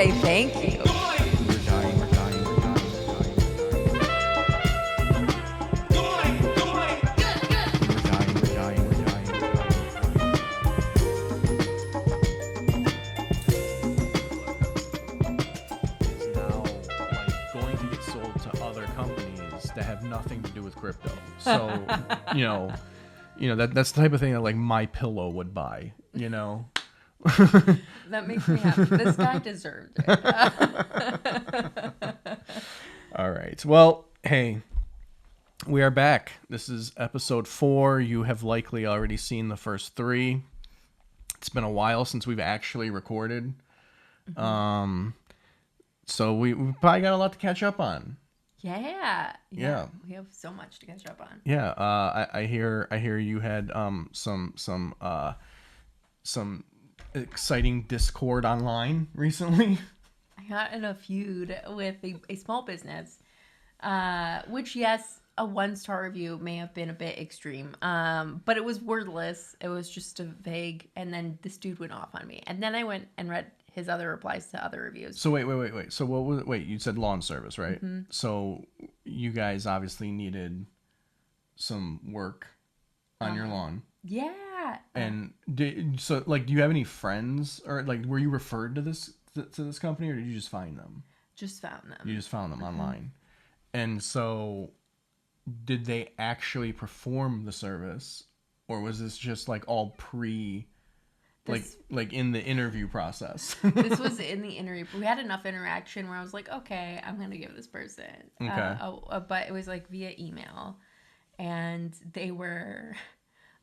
say thank you. We're dying, we're dying, we're dying, we're dying. We're dying, we're dying, is now like going to get sold to other companies that have nothing to do with crypto. So, that's the type of thing that like My Pillow would buy, That makes me happy. This guy deserved it. All right. Well, hey, we are back. This is episode 4. You have likely already seen the first 3. It's been a while since we've actually recorded. Mm-hmm. So we've probably got a lot to catch up on. Yeah. Yeah. We have so much to catch up on. Yeah. I hear you had some exciting Discord online recently. I got in a feud with a small business, which, yes, a 1-star review may have been a bit extreme, but it was wordless. It was just a vague, and then this dude went off on me. And then I went and read his other replies to other reviews. So wait. So what was it? Wait, you said lawn service, right? Mm-hmm. So you guys obviously needed some work on your lawn. Yeah. And do you have any friends, or like were you referred to this company, or did you just find them? Just found them. You just found them online. And so did they actually perform the service, or was this just like all like in the interview process? This was in the interview. We had enough interaction where I was like, okay, I'm going to give this person. Okay. But it was like via email. And they were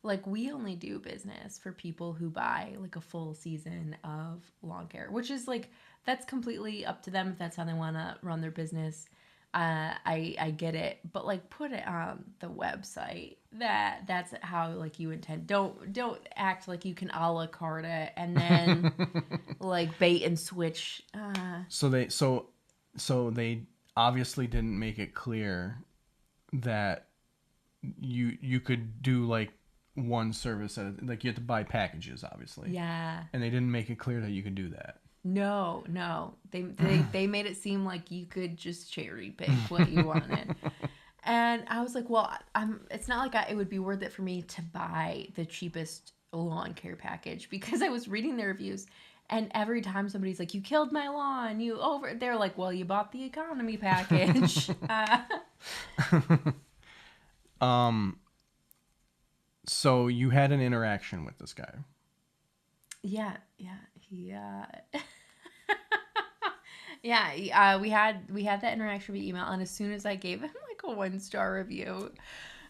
like, we only do business for people who buy like a full season of lawn care, which is like, that's completely up to them if that's how they want to run their business. I get it, but like put it on the website that's how like you intend. Don't act like you can a la carte it and then like bait and switch. So they obviously didn't make it clear that you could do like one service like you have to buy packages, obviously. Yeah. And they didn't make it clear that you could do that. No. They made it seem like you could just cherry pick what you wanted. And I was like, well, it's not like it would be worth it for me to buy the cheapest lawn care package, because I was reading the reviews, and every time somebody's like, you killed my lawn, they're like, well, you bought the economy package. So you had an interaction with this guy. Yeah. He yeah, we had that interaction via email, and as soon as I gave him like a 1-star review,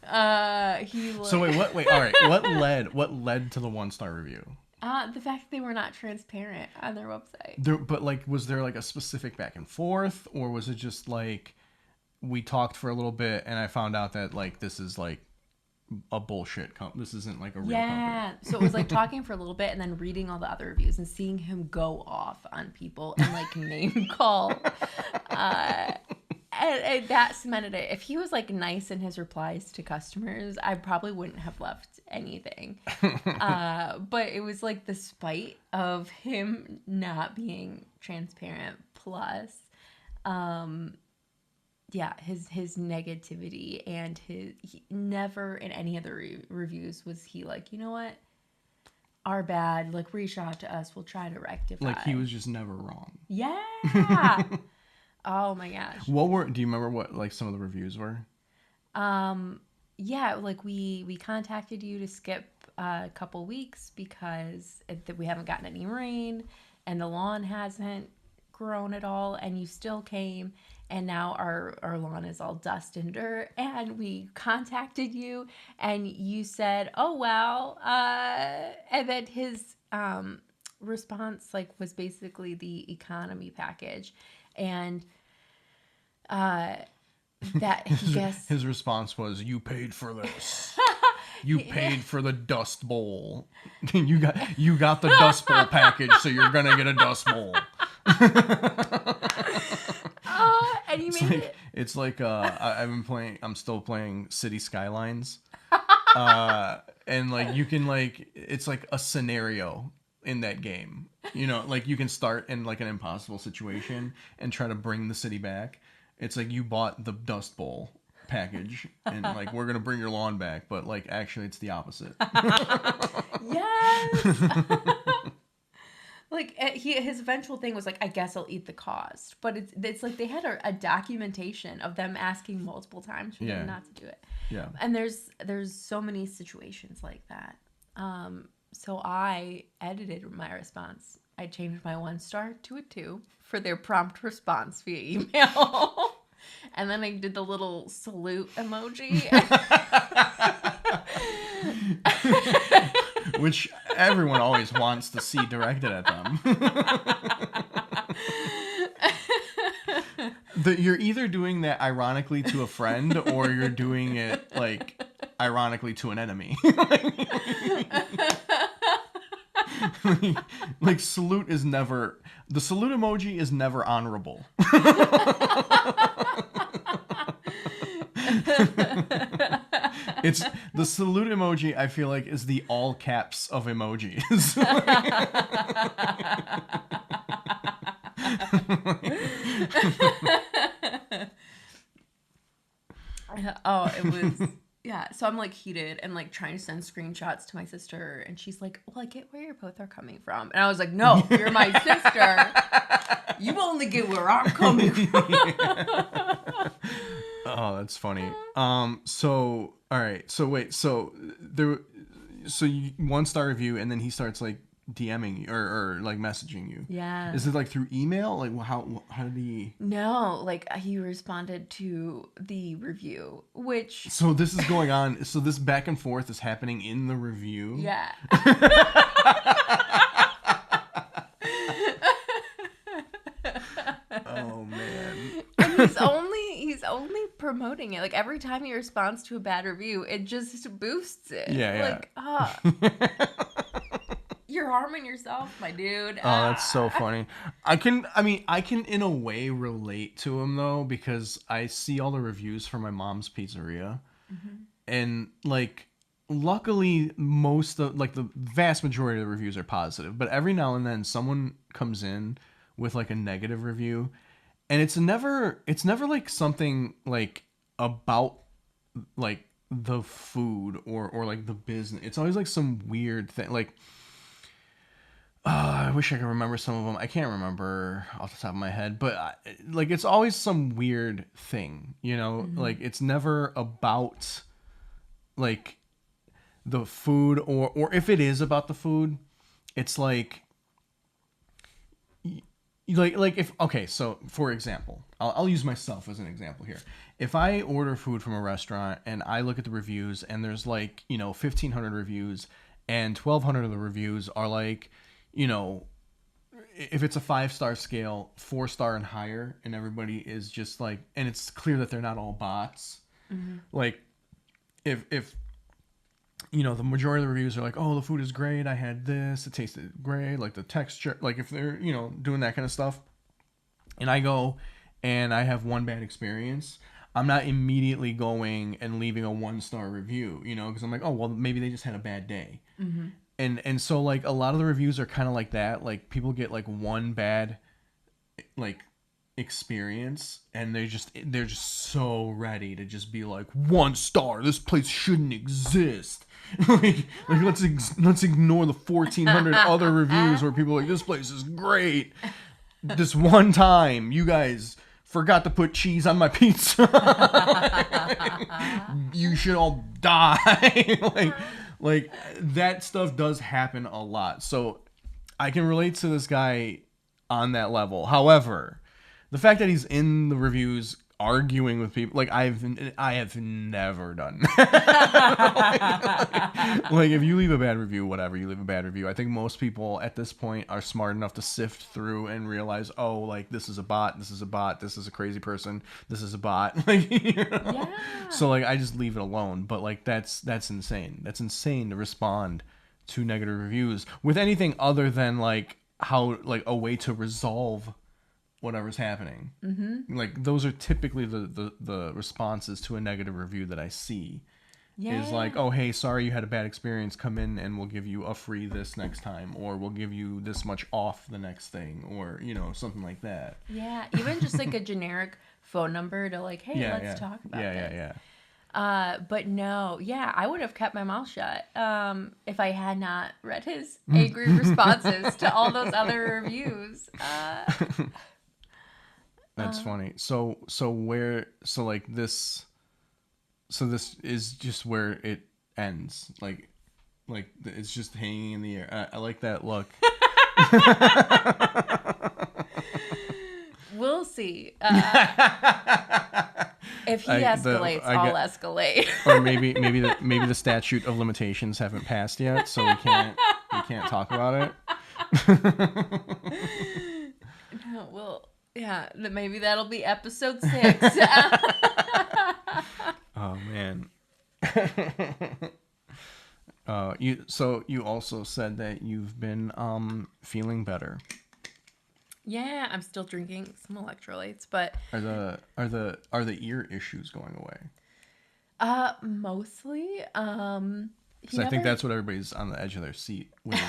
he like... So wait, all right. What led to the 1-star review? The fact that they were not transparent on their website. But like, was there like a specific back and forth, or was it just like we talked for a little bit and I found out that like this is like a bullshit this isn't like a real company? Yeah, so it was like talking for a little bit and then reading all the other reviews and seeing him go off on people and like name call. And that cemented it. If he was like nice in his replies to customers, I probably wouldn't have left anything. But it was like the spite of him not being transparent, plus his negativity, and he never in any other reviews was he like, you know what, our bad, like reach out to us, we'll try to rectify. Like he was just never wrong. Yeah. Oh my gosh. Do you remember what like some of the reviews were? Yeah, like we contacted you to skip a couple weeks because we haven't gotten any rain and the lawn hasn't grown at all, and you still came, and now our lawn is all dust and dirt, and we contacted you and you said, oh well, and then his response like was basically the economy package, and that his response was, you paid for this. You paid for the dust bowl. you got the dust bowl package, so you're gonna get a dust bowl. And you made it. It's like I'm still playing City Skylines. And like you can like, it's like a scenario in that game. You know, like you can start in like an impossible situation and try to bring the city back. It's like you bought the Dust Bowl package and like we're gonna bring your lawn back, but like actually it's the opposite. Yes. Like his eventual thing was like, I guess I'll eat the cost, but it's like they had a documentation of them asking multiple times for them not to do it. Yeah. And there's so many situations like that. So I edited my response. I changed my 1 star to a 2 for their prompt response via email. And then I did the little salute emoji. Which everyone always wants to see directed at them. You're either doing that ironically to a friend or you're doing it like ironically to an enemy. Like salute is never, the salute emoji is never honorable. It's the salute emoji, I feel like, is the all caps of emojis. Oh, it was, yeah. So I'm like heated and like trying to send screenshots to my sister, and she's like, well, I get where you both are coming from. And I was like, no, you're my sister. You only get where I'm coming from. Oh, that's funny. So all right. So wait. So there. So you 1 star review, and then he starts like DMing you or like messaging you. Yeah. Is it like through email? Like how did he? No, like he responded to the review, which. So this is going on. So this back and forth is happening in the review. Yeah. Oh man. And he's only promoting it. Like every time he responds to a bad review, it just boosts it. Yeah. Like, you're harming yourself, my dude. Oh, that's so funny. I can in a way relate to him though, because I see all the reviews for my mom's pizzeria. Mm-hmm. And like luckily most of like the vast majority of the reviews are positive, but every now and then someone comes in with like a negative review, and it's never like something like about like the food or like the business. It's always like some weird thing. Like I wish I could remember some of them. I can't remember off the top of my head, but like it's always some weird thing, you know? Mm-hmm. Like it's never about like the food, or if it is about the food, it's like if, okay, so for example, I'll use myself as an example here. If I order food from a restaurant and I look at the reviews and there's like, 1,500 reviews and 1,200 of the reviews are like, if it's a 5-star scale, 4-star and higher, and everybody is just like, and it's clear that they're not all bots. Mm-hmm. Like if the majority of the reviews are like, oh, the food is great, I had this, it tasted great, like the texture, like if they're, doing that kind of stuff, and I go and I have one bad experience, I'm not immediately going and leaving a 1-star review, because I'm like, oh, well, maybe they just had a bad day. Mm-hmm. And so like a lot of the reviews are kind of like that. Like people get like one bad like experience and they're just so ready to just be like 1 star. This place shouldn't exist. like let's ignore the 1,400 other reviews where people are like, this place is great. This one time you guys forgot to put cheese on my pizza. You should all die. Like that stuff does happen a lot. So I can relate to this guy on that level. However, the fact that he's in the reviews arguing with people, like I have never done. like if you leave a bad review, whatever, you leave a bad review. I think most people at this point are smart enough to sift through and realize, oh, like this is a bot, this is a bot, this is a crazy person, this is a bot. Yeah. So like I just leave it alone. But like that's insane. That's insane to respond to negative reviews with anything other than like how like a way to resolve whatever's happening. Mm-hmm. Like those are typically the responses to a negative review that I see. is like, oh, hey, sorry you had a bad experience. Come in and we'll give you a free this next time, or we'll give you this much off the next thing, or, you know, something like that. Yeah, even just like a generic phone number to like, hey, let's talk about this. But no, yeah, I would have kept my mouth shut if I had not read his angry responses to all those other reviews. That's funny. So this is just where it ends. Like it's just hanging in the air. I like that look. We'll see. If he escalates, I'll escalate. Or maybe the statute of limitations haven't passed yet, so we can't talk about it. No, well, yeah, maybe that'll be episode 6. Oh man. You also said that you've been feeling better. Yeah, I'm still drinking some electrolytes, but are the ear issues going away? Mostly. Because I think that's what everybody's on the edge of their seat waiting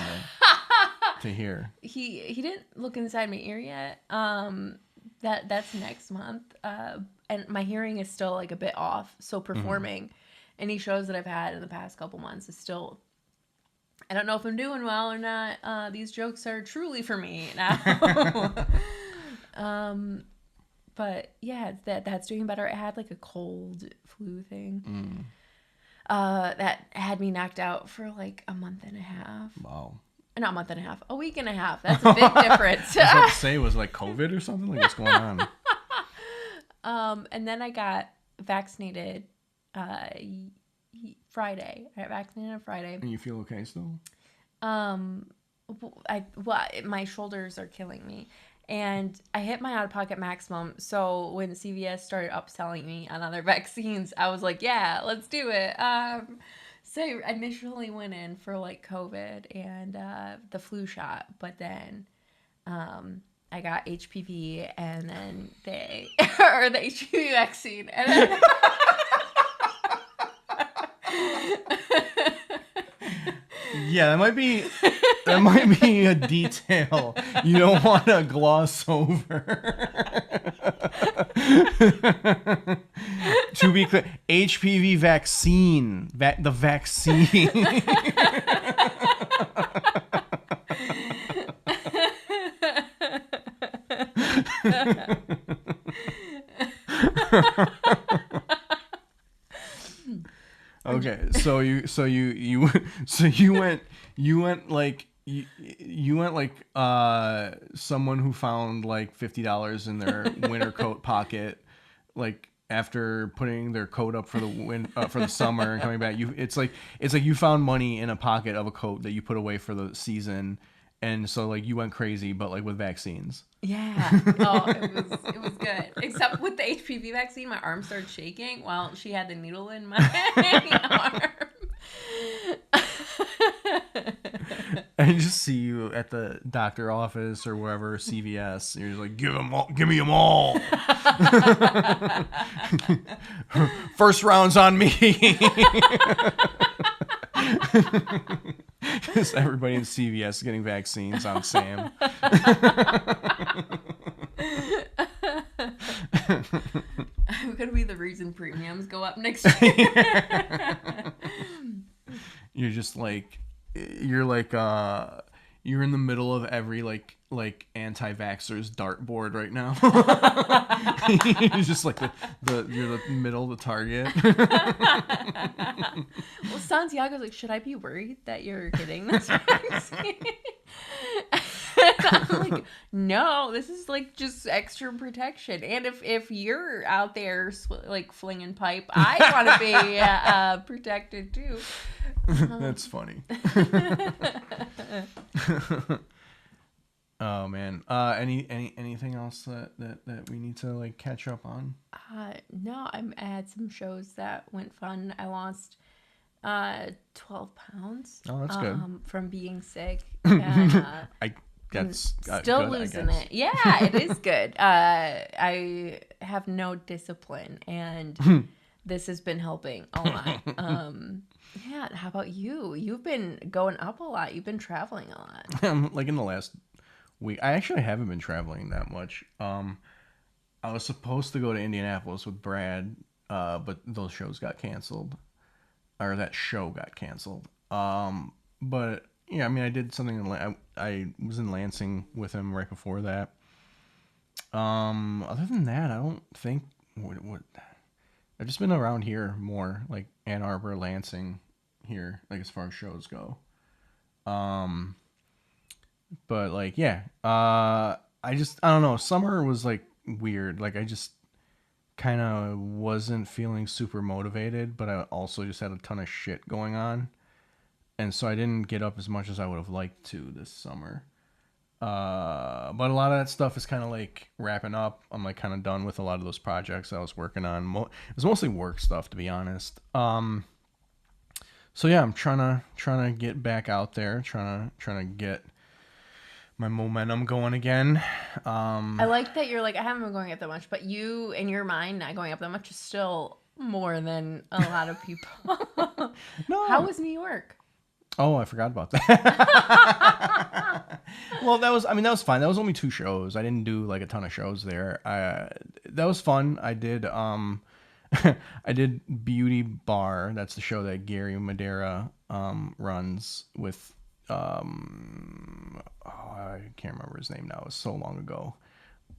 to hear. He didn't look inside my ear yet. That's next month. And my hearing is still like a bit off. So performing any shows that I've had in the past couple months is still. I don't know if I'm doing well or not. These jokes are truly for me now. But yeah, that's doing better. I had like a cold flu thing. That had me knocked out for like a month and a half. Wow. Not a month and a half, a week and a half. That's a big difference. I was about to say, was like COVID or something? Like, what's going on? And then I got vaccinated Friday. I got vaccinated on Friday. And you feel okay still? My shoulders are killing me. And I hit my out-of-pocket maximum. So when CVS started upselling me on other vaccines, I was like, yeah, let's do it. So I initially went in for like COVID and the flu shot, but then I got HPV and then the HPV vaccine, and then yeah, that might be a detail you don't want to gloss over. To be clear, HPV vaccine, the vaccine. Okay, so you went like someone who found like $50 in their winter coat pocket, like after putting their coat up for the summer and coming back. It's like you found money in a pocket of a coat that you put away for the season, and so like you went crazy, but like with vaccines. Yeah. Oh, it was good. Except with the HPV vaccine, my arm started shaking while she had the needle in my arm. I just see you at the doctor office or wherever, CVS. You're just like, give me them all. First round's on me. Just everybody in CVS getting vaccines on Sam. I'm gonna be the reason premiums go up next year. You're just like, you're in the middle of every like anti-vaxxer's dartboard right now. You're just like you're the middle of the target. Well, Santiago's like, should I be worried that you're getting this vaccine? I'm like, no, this is like just extra protection. And if you're out there like flinging pipe, I want to be protected too. That's funny. Oh man. Anything else that we need to like catch up on? No, I had some shows that went fun. I lost 12 pounds. Oh, that's good. From being sick. And, That's still good, losing it. Yeah, it is good. I have no discipline, and this has been helping a lot. Yeah, how about you? You've been going up a lot. You've been traveling a lot. Like in the last week, I actually haven't been traveling that much. I was supposed to go to Indianapolis with Brad, but those shows got canceled, or that show got canceled. But yeah, I mean, I did something. I was in Lansing with him right before that. Other than that, I don't think what I've just been around here more, like Ann Arbor, Lansing, here, like as far as shows go. Um, but like yeah, I don't know. Summer was like weird. Like I just kind of wasn't feeling super motivated, but I also just had a ton of shit going on, and so I didn't get up as much as I would have liked to this summer. But a lot of that stuff is kind of like wrapping up. I'm like kind of done with a lot of those projects I was working on. It was mostly work stuff, to be honest. So yeah, I'm trying to get back out there, trying to get my momentum going again. I like that you're like, I haven't been going up that much, but you, in your mind, not going up that much is still more than a lot of people. How No, was New York? oh, I forgot about that. Well, that was fine. That was only 2 shows. I didn't do like a ton of shows there. That was fun. I did I did Beauty Bar. That's the show that Gary Madera runs with oh, I can't remember his name now. It was so long ago.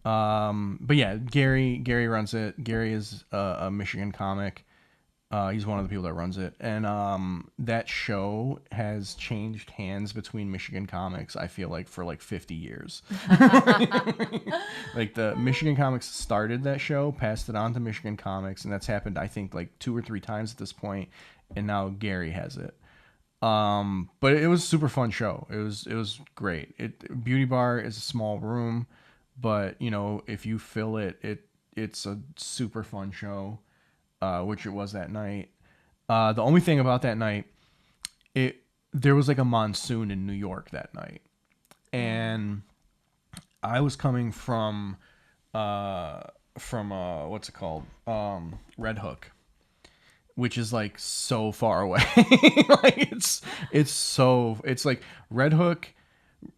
But yeah, Gary runs it. Gary is a Michigan comic. He's one of the people that runs it, and that show has changed hands between Michigan comics. I feel like for like 50 years. Like the Michigan comics started that show, passed it on to Michigan comics, and that's happened I think like 2 or 3 times at this point, and now Gary has it. But it was a super fun show. It was great. Beauty Bar is a small room, but you know if you fill it's a super fun show, which it was that night. The only thing about that night, it there was like a monsoon in New York that night, and I was coming from what's it called, Red Hook, which is like so far away. Like it's like Red Hook.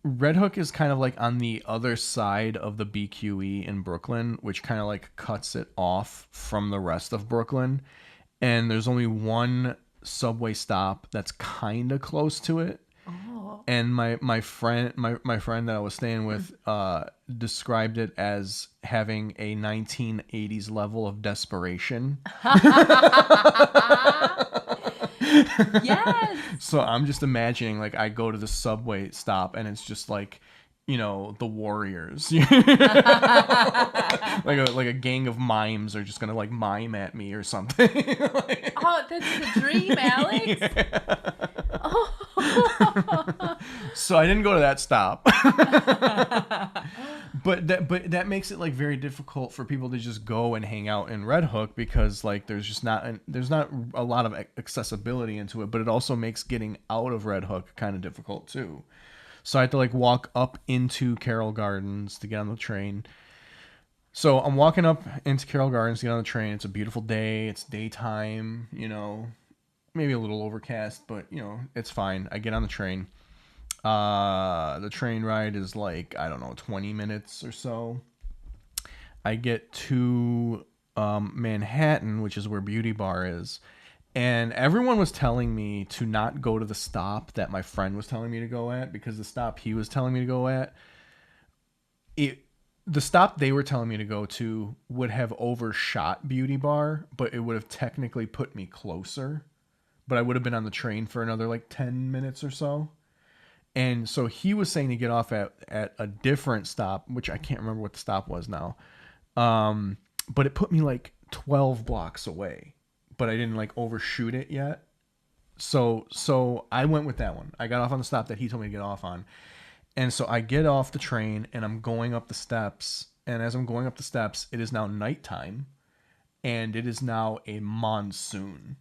Red Hook is kind of like on the other side of the BQE in Brooklyn, which kind of like cuts it off from the rest of Brooklyn. And there's only one subway stop that's kind of close to it. Oh. And my friend that I was staying with described it as having a 1980s level of desperation. Yes. So I'm just imagining like I go to the subway stop and it's just like, you know, the Warriors. Like a gang of mimes are just gonna like mime at me or something. Like, Oh, that's the dream, Alex. yeah. Oh. So I didn't go to that stop. But that makes it like very difficult for people to just go and hang out in Red Hook because like there's not a lot of accessibility into it, but it also makes getting out of Red Hook kind of difficult too. So I had to like walk up into Carroll Gardens to get on the train. So I'm walking up into Carroll Gardens to get on the train. It's a beautiful day. It's daytime, you know, maybe a little overcast, but you know, it's fine. I get on the train. The train ride is like, I don't know, 20 minutes or so. I get to Manhattan, which is where Beauty Bar is. And everyone was telling me to not go to the stop that my friend was telling me to go at because the stop he was telling me to go at, the stop they were telling me to go to would have overshot Beauty Bar, but it would have technically put me closer. But I would have been on the train for another like 10 minutes or so. And so he was saying to get off at a different stop, which I can't remember what the stop was now. But it put me like 12 blocks away, but I didn't like overshoot it yet. So I went with that one. I got off on the stop that he told me to get off on. And so I get off the train and I'm going up the steps. And as I'm going up the steps, it is now nighttime and it is now a monsoon.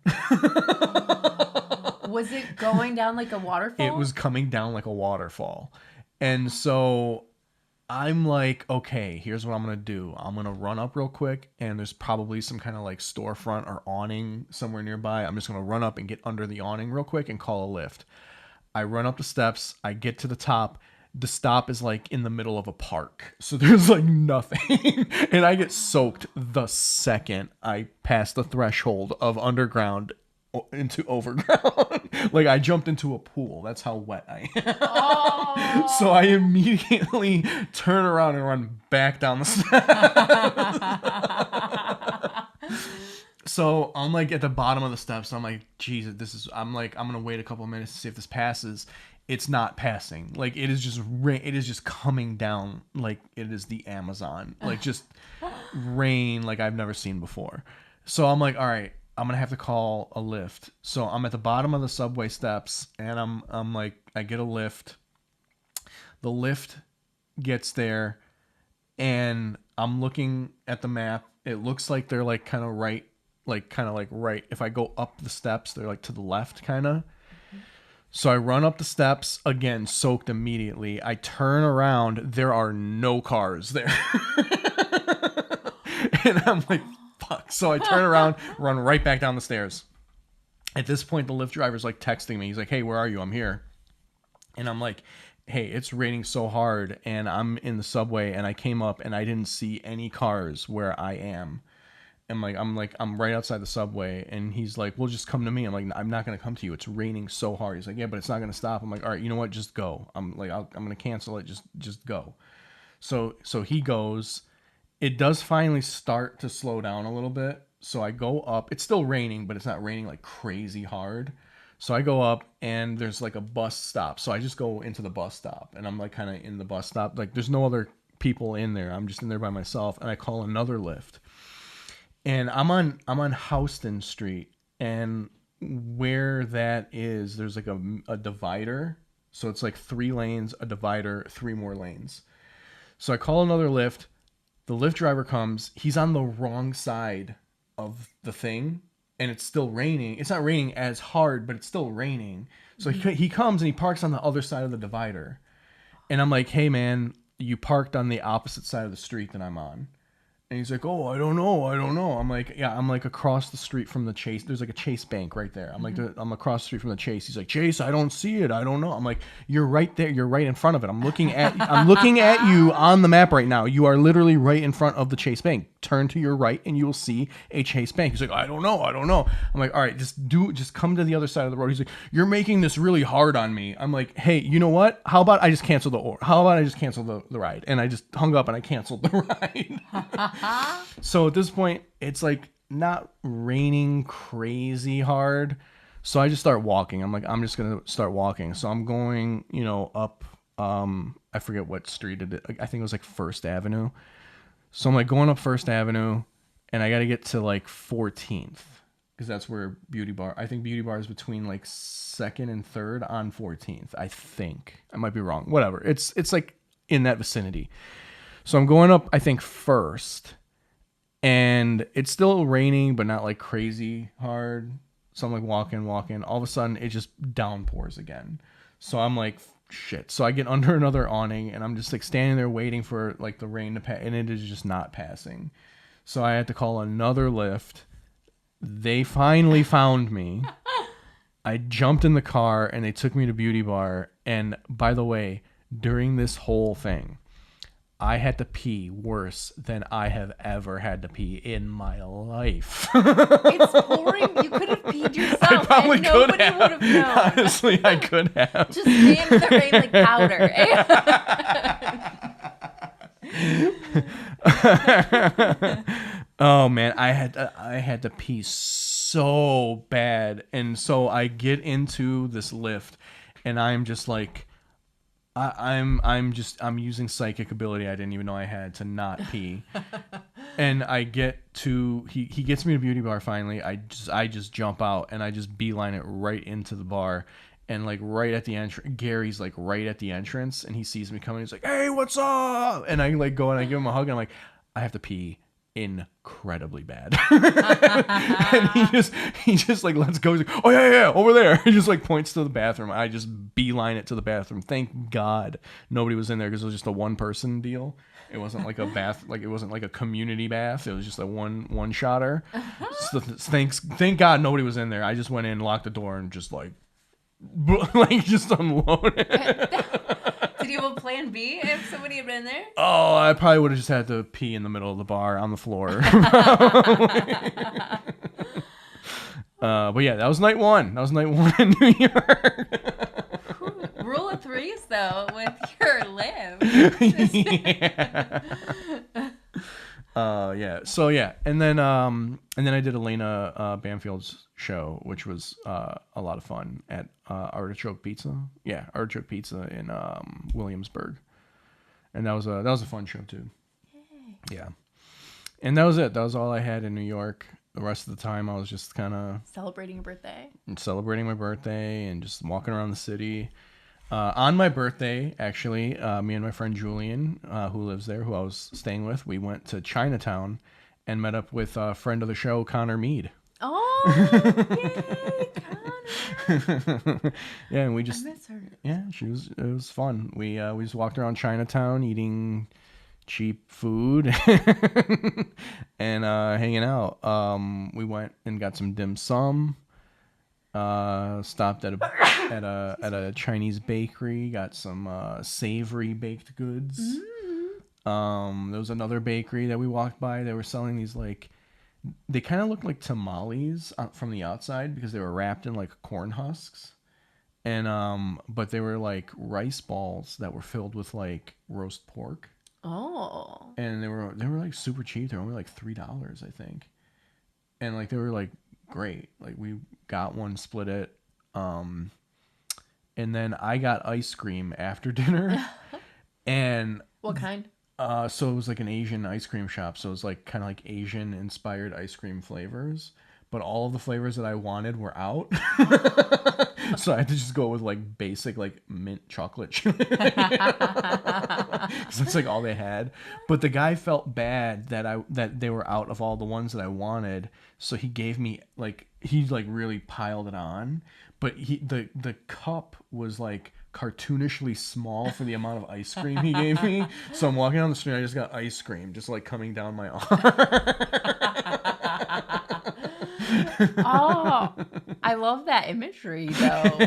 Was it going down like a waterfall? It was coming down like a waterfall. And so I'm like, okay, here's what I'm gonna do. I'm gonna run up real quick, and there's probably some kind of like storefront or awning somewhere nearby. I'm just gonna run up and get under the awning real quick and call a lift. I run up the steps. I get to the top. The stop is like in the middle of a park, so there's like nothing, and I get soaked the second I pass the threshold of underground into overground. Like I jumped into a pool. That's how wet I am. So I Oh. immediately turn around and run back down the steps. So I'm like at the bottom of the steps. I'm like, Jesus, this is. I'm like, I'm gonna wait a couple of minutes to see if this passes. It's not passing. Like it is just it is just coming down like it is the Amazon. Like just rain like I've never seen before. So I'm like, all right, I'm gonna have to call a lift. So I'm at the bottom of the subway steps, and I'm like, I get a lift. The lift gets there, and I'm looking at the map. It looks like they're like kind of right, right. If I go up the steps, they're like to the left, kind of. So I run up the steps again, soaked immediately. I turn around. There are no cars there. And I'm like, fuck. So I turn around, run right back down the stairs. At this point, the Lyft driver's like texting me. He's like, hey, where are you? I'm here. And I'm like, hey, it's raining so hard, and I'm in the subway, and I came up and I didn't see any cars where I am. And I'm right outside the subway, and he's like, well, just come to me. I'm like, I'm not gonna come to you. It's raining so hard. He's like, yeah, but it's not gonna stop. I'm like, all right, you know what? Just go. I'm like, I'm gonna cancel it. Just go. So he goes. It does finally start to slow down a little bit. So I go up. It's still raining, but it's not raining like crazy hard. So I go up, and there's like a bus stop. So I just go into the bus stop, and I'm like kind of in the bus stop. Like there's no other people in there. I'm just in there by myself, and I call another lift. And I'm on Houston Street, and where that is, there's like a divider. So it's like 3 lanes, a divider, 3 more lanes. So I call another lift. The lift driver comes. He's on the wrong side of the thing, and it's still raining. It's not raining as hard, but it's still raining. So he comes and he parks on the other side of the divider. And I'm like, hey, man, you parked on the opposite side of the street that I'm on. And he's like, oh, I don't know. I'm like, yeah, I'm like across the street from the Chase. There's like a Chase bank right there. I'm like, I'm across the street from the Chase. He's like, Chase, I don't see it. I don't know. I'm like, you're right there. You're right in front of it. I'm looking at you on the map right now. You are literally right in front of the Chase bank. Turn to your right and you will see a Chase bank. He's like, I don't know. I'm like, all right, just come to the other side of the road. He's like, you're making this really hard on me. I'm like, hey, you know what? How about I just cancel the ride? And I just hung up and I canceled the ride. So at this point, it's like not raining crazy hard. So I just start walking. I'm like, I'm just going to start walking. So I'm going, up, I forget what street it is. I think it was like First Avenue. So I'm like going up First Avenue, and I got to get to like 14th, because that's where I think Beauty Bar is between like 2nd and 3rd on 14th. I think I might be wrong. Whatever. It's like in that vicinity. So I'm going up, I think, first, and it's still raining, but not like crazy hard. So I'm like walking. All of a sudden, it just downpours again. So I'm like, shit. So I get under another awning, and I'm just like standing there waiting for like the rain to pass, and it is just not passing. So I had to call another lift. They finally found me. I jumped in the car, and they took me to Beauty Bar. And by the way, during this whole thing, I had to pee worse than I have ever had to pee in my life. It's pouring. You could have peed yourself, I probably and nobody could would have known. Honestly, I could have. Just stand in the rain like powder. Oh man, I had to pee so bad, and so I get into this lift, and I'm just like, I'm using psychic ability I didn't even know I had to not pee. And I get to he gets me to Beauty Bar finally. I just jump out, and I just beeline it right into the bar. And like right at the entrance, Gary's like right at the entrance, and he sees me coming. He's like, "Hey, what's up?" And I like go and I give him a hug, and I'm like, "I have to pee. incredibly bad. And he just like lets go. He's like, oh yeah, over there. He just like points to the bathroom. I just beeline it to the bathroom. Thank God nobody was in there because it was just a one person deal. It wasn't like a bath, like it wasn't like a community bath. It was just a one shotter. So thank God nobody was in there. I just went in, locked the door, and just like just unloaded. Did you have a plan B if somebody had been there? Oh, I probably would have just had to pee in the middle of the bar on the floor. But yeah, that was night one. That was night one in New York. Rule of threes, though, with your live. Yeah. Yeah. So yeah, and then I did Elena Banfield's show, which was a lot of fun at Artichoke Pizza. Yeah, Artichoke Pizza in Williamsburg, and that was a fun show too. Yay. Yeah, and that was it. That was all I had in New York. The rest of the time, I was just kind of celebrating your birthday. Celebrating my birthday and just walking around the city. On my birthday, actually, me and my friend Julian, who lives there, who I was staying with, we went to Chinatown and met up with a friend of the show, Connor Mead. Oh, yay, Connor! Yeah, and we just I miss her. Yeah, it was fun. We just walked around Chinatown eating cheap food and hanging out. We went and got some dim sum. Stopped at a Chinese bakery, got some savory baked goods. There was another bakery that we walked by. They were selling these they kind of looked like tamales from the outside because they were wrapped in like corn husks, and but they were like rice balls that were filled with like roast pork. Oh. And they were like super cheap. They were only like $3, I think, and like they were like great. Like we got one, split it, and then I got ice cream after dinner. And what kind? So it was like an Asian ice cream shop, so it was like kind of like Asian inspired ice cream flavors, but all of the flavors that I wanted were out. So I had to just go with like basic like mint chocolate chip. So that's like all they had. But the guy felt bad that they were out of all the ones that I wanted, so he gave me he really piled it on. But the cup was like cartoonishly small for the amount of ice cream he gave me. So I'm walking down the street, I just got ice cream just like coming down my arm. Oh, I love that imagery though.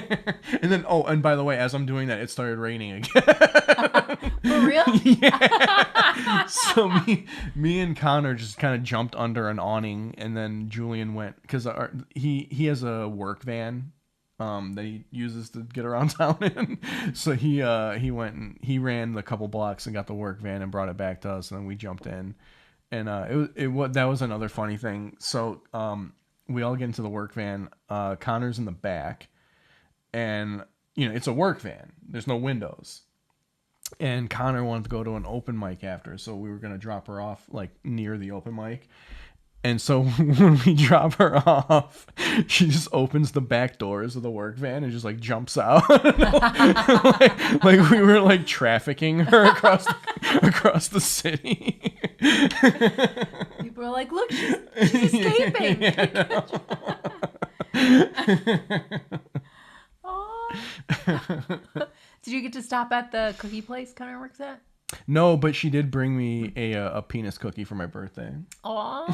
And then and by the way, as I'm doing that, it started raining again. For real? Yeah. So me and Connor just kind of jumped under an awning, and then Julian went because he has a work van that he uses to get around town in. So he went and he ran the couple blocks and got the work van and brought it back to us, and then we jumped in. And that was another funny thing. So we all get into the work van. Connor's in the back, and it's a work van. There's no windows. And Connor wanted to go to an open mic after, so we were gonna drop her off like near the open mic. And so when we drop her off, she just opens the back doors of the work van and just like jumps out. like we were like trafficking her across the city. People are like, look, she's escaping. Yeah, oh. Did you get to stop at the cookie place Connor works at? No, but she did bring me a penis cookie for my birthday. Aww.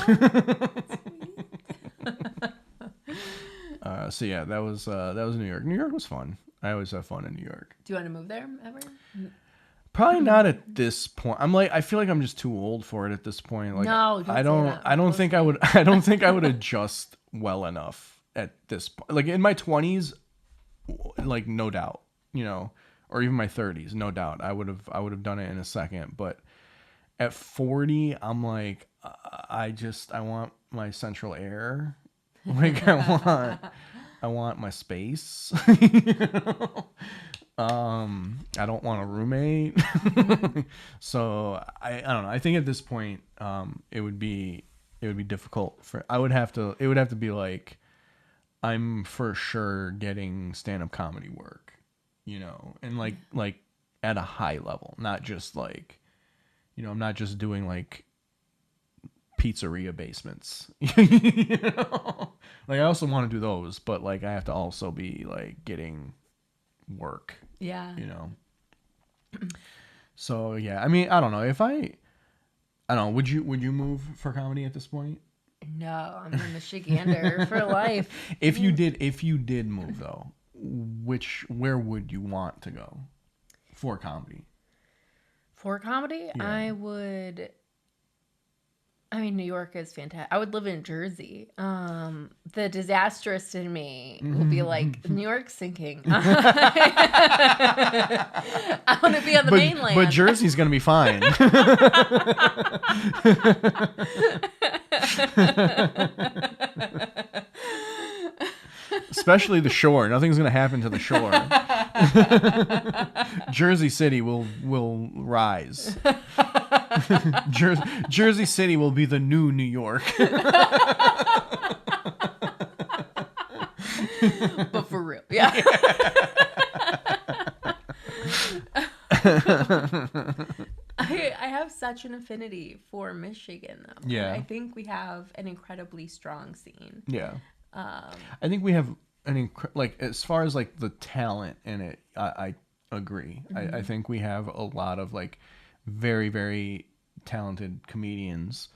So yeah, that was New York. New York was fun. I always have fun in New York. Do you want to move there ever? Probably not at this point. I feel like I'm just too old for it at this point. Like no, I don't think I would adjust well enough at this point. Like in my 20s, like no doubt, or even my 30s, no doubt, I would have done it in a second. But at 40, I'm like, I want my central air. Like I want my space. I don't want a roommate. So I don't know. I think at this point, it would be difficult it would have to be like, I'm for sure getting stand-up comedy work, and like at a high level, not just like, I'm not just doing like pizzeria basements. You know? Like I also want to do those, but like I have to also be like getting work. Yeah. You know. So yeah, I mean, I don't know if I don't know. Would you move for comedy at this point? No, I'm a Michigander for life. If you did move though, where would you want to go for comedy? For comedy, Yeah. I mean, New York is fantastic. I would live in Jersey. The disastrous in me will be like, New York's sinking. I want to be on the mainland. But Jersey's gonna be fine. Especially the shore. Nothing's gonna happen to the shore. Jersey City will rise. Jersey City will be the new New York. But for real, yeah. I have such an affinity for Michigan, though. Yeah. And I think we have an incredibly strong scene. Yeah. I think we have like as far as like the talent in it, I agree. I think we have a lot of like very, very talented comedians.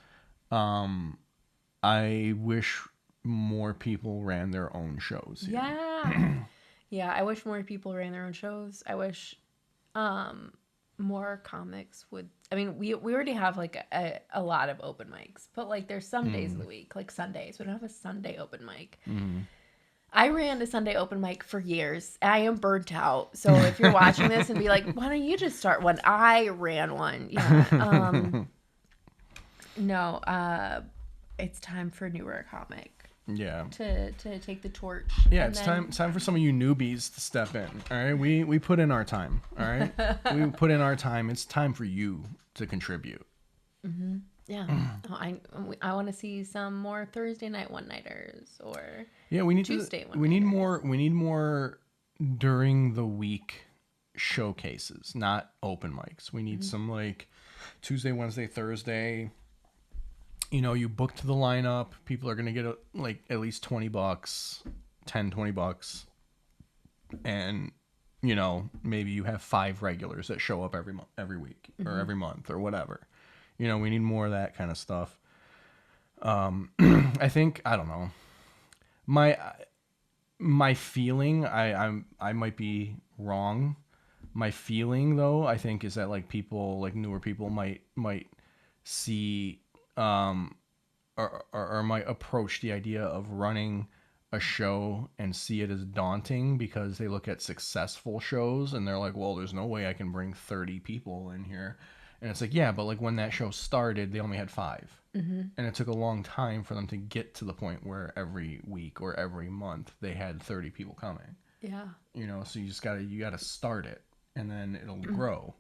I wish more people ran their own shows here. Yeah. Yeah, I wish more people ran their own shows. I wish more comics would. I mean, we already have like a lot of open mics, but like there's some days of the week, like Sundays. We don't have a Sunday open mic. I ran a Sunday open mic for years. I am burnt out. So if you're watching this and be like, why don't you just start one? I ran one. Yeah. No, it's time for a newer comic. Yeah. To take the torch. Yeah, it's time for some of you newbies to step in. All right, we put in our time. All right, we put in our time. It's time for you to contribute. Mm-hmm. Yeah. I want to see some more Thursday night one nighters or we need Tuesday one. We need more during the week showcases, not open mics. We need some like Tuesday, Wednesday, Thursday. You know, you book to the lineup, people are going to get like at least $20, $10-20. And, you know, maybe you have 5 regulars that show up every week or every month or whatever. You know, we need more of that kind of stuff. I think, I don't know. My feeling, I might be wrong. My feeling though, I think is that like people, like newer people might see or might approach the idea of running a show and see it as daunting because they look at successful shows and they're like, well, there's no way I can bring 30 people in here. And it's like, yeah, but like when that show started, they only had 5. And it took a long time for them to get to the point where every week or every month they had 30 people coming. Yeah. You know, so you gotta start it and then it'll grow.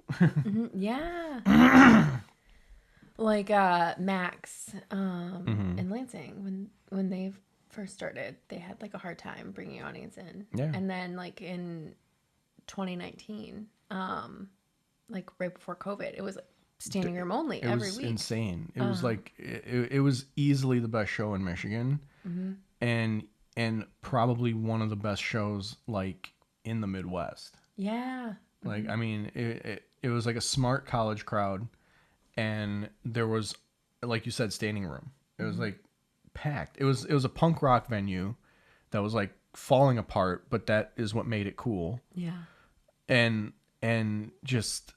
Yeah. Like Max in Lansing, when they first started, they had like a hard time bringing audience in. Yeah. And then like in 2019, like right before COVID, it was like standing room only every week. It was insane. It was like it was easily the best show in Michigan, and probably one of the best shows like in the Midwest. Yeah. Like I mean, it was like a smart college crowd. And there was, like you said, standing room. It was like packed. It was a punk rock venue that was like falling apart, but that is what made it cool. Yeah. And just,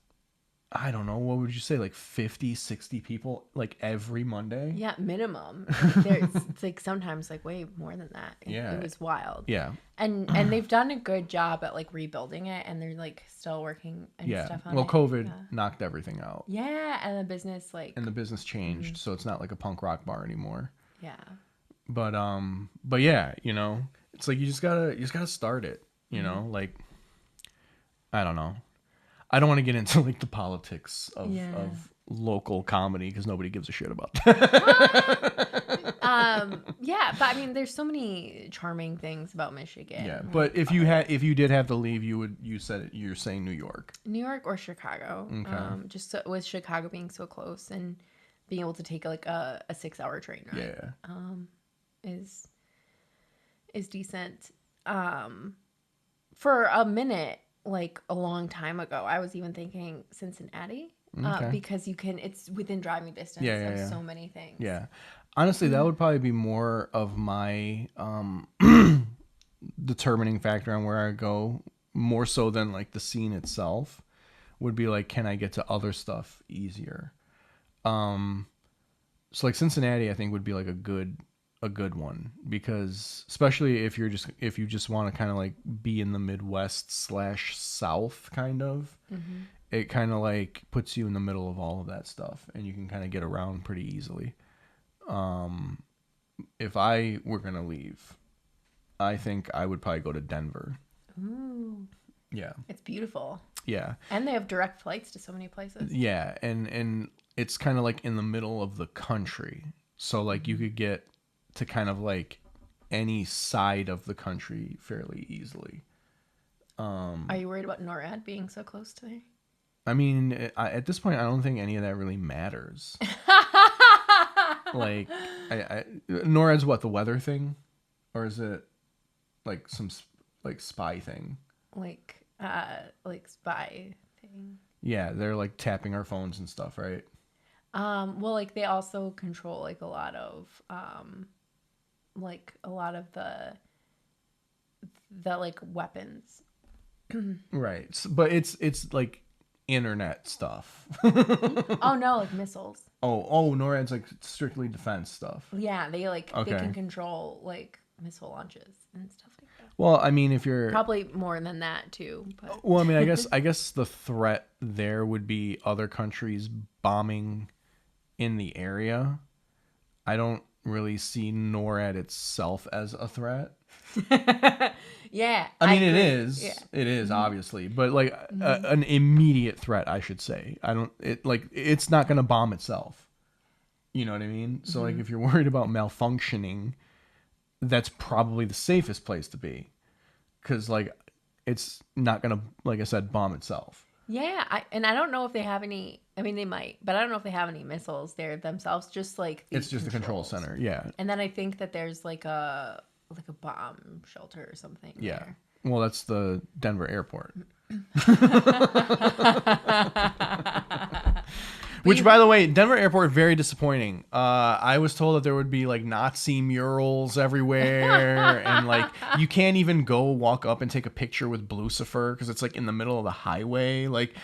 I don't know, what would you say, like 50, 60 people like every Monday? Yeah, minimum. It's like sometimes like way more than that. It was wild. Yeah. And they've done a good job at like rebuilding it, and they're like still working and stuff on it. Well, COVID knocked everything out. Yeah, and the business changed, so it's not like a punk rock bar anymore. Yeah. But yeah, you know, it's like you just gotta start it. You know, like I don't know. I don't want to get into like the politics of local comedy because nobody gives a shit about that. Yeah, but I mean, there's so many charming things about Michigan. Yeah, but if you did have to leave, you're saying New York or Chicago. Okay. Just with Chicago being so close and being able to take like a 6-hour train ride is decent. For a minute, like a long time ago, I was even thinking Cincinnati because it's within driving distance of so many things. Yeah. Honestly, that would probably be more of my determining factor on where I go, more so than like the scene itself. Would be like, can I get to other stuff easier? So like Cincinnati, I think would be like a good one, because especially if you just want to kind of like be in the Midwest / South kind of, it kind of like puts you in the middle of all of that stuff, and you can kind of get around pretty easily. If I were gonna leave, I think I would probably go to Denver. Ooh. Yeah. It's beautiful. Yeah. And they have direct flights to so many places. Yeah, and it's kind of like in the middle of the country. So like you could get to kind of like any side of the country fairly easily. Are you worried about NORAD being so close to there? I mean, at this point, I don't think any of that really matters. Like, NORAD's what, the weather thing? Or is it like some like spy thing? Like spy thing. Yeah, they're like tapping our phones and stuff, right? Well, like they also control like a lot of the like weapons. Right. But it's like internet stuff. Oh no, like missiles. Oh, NORAD's like strictly defense stuff. Yeah, they can control like missile launches and stuff like that. Well, I mean, if you're probably more than that too. But well, I mean, I guess the threat there would be other countries bombing in the area. I don't really see NORAD itself as a threat. Yeah, I mean, it is. Yeah. It is obviously, but like an immediate threat, I should say. It's not going to bomb itself. You know what I mean? So like, if you're worried about malfunctioning, that's probably the safest place to be, because like it's not going to, like I said, bomb itself. Yeah, I don't know if they have any. I mean, they might, but I don't know if they have any missiles there themselves. Just like it's just a control center, yeah. And then I think that there's like a bomb shelter or something. Yeah. There. Well, that's the Denver airport. Which, by the way, Denver airport, very disappointing. I was told that there would be like Nazi murals everywhere, and like you can't even go walk up and take a picture with Blucifer because it's like in the middle of the highway. Like,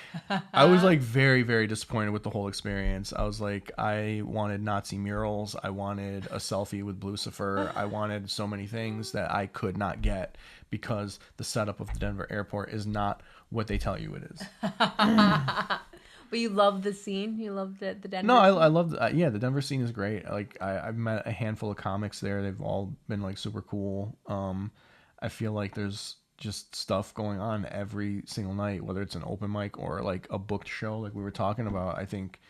I was like very, very disappointed with the whole experience. I was like, I wanted Nazi murals. I wanted a selfie with Blucifer. I wanted so many things that I could not get because the setup of the Denver airport is not what they tell you it is. But you love the scene? You love the Denver No, scene? I love the Denver scene is great. Like I've met a handful of comics there. They've all been like super cool. I feel like there's just stuff going on every single night, whether it's an open mic or like a booked show like we were talking about. I think,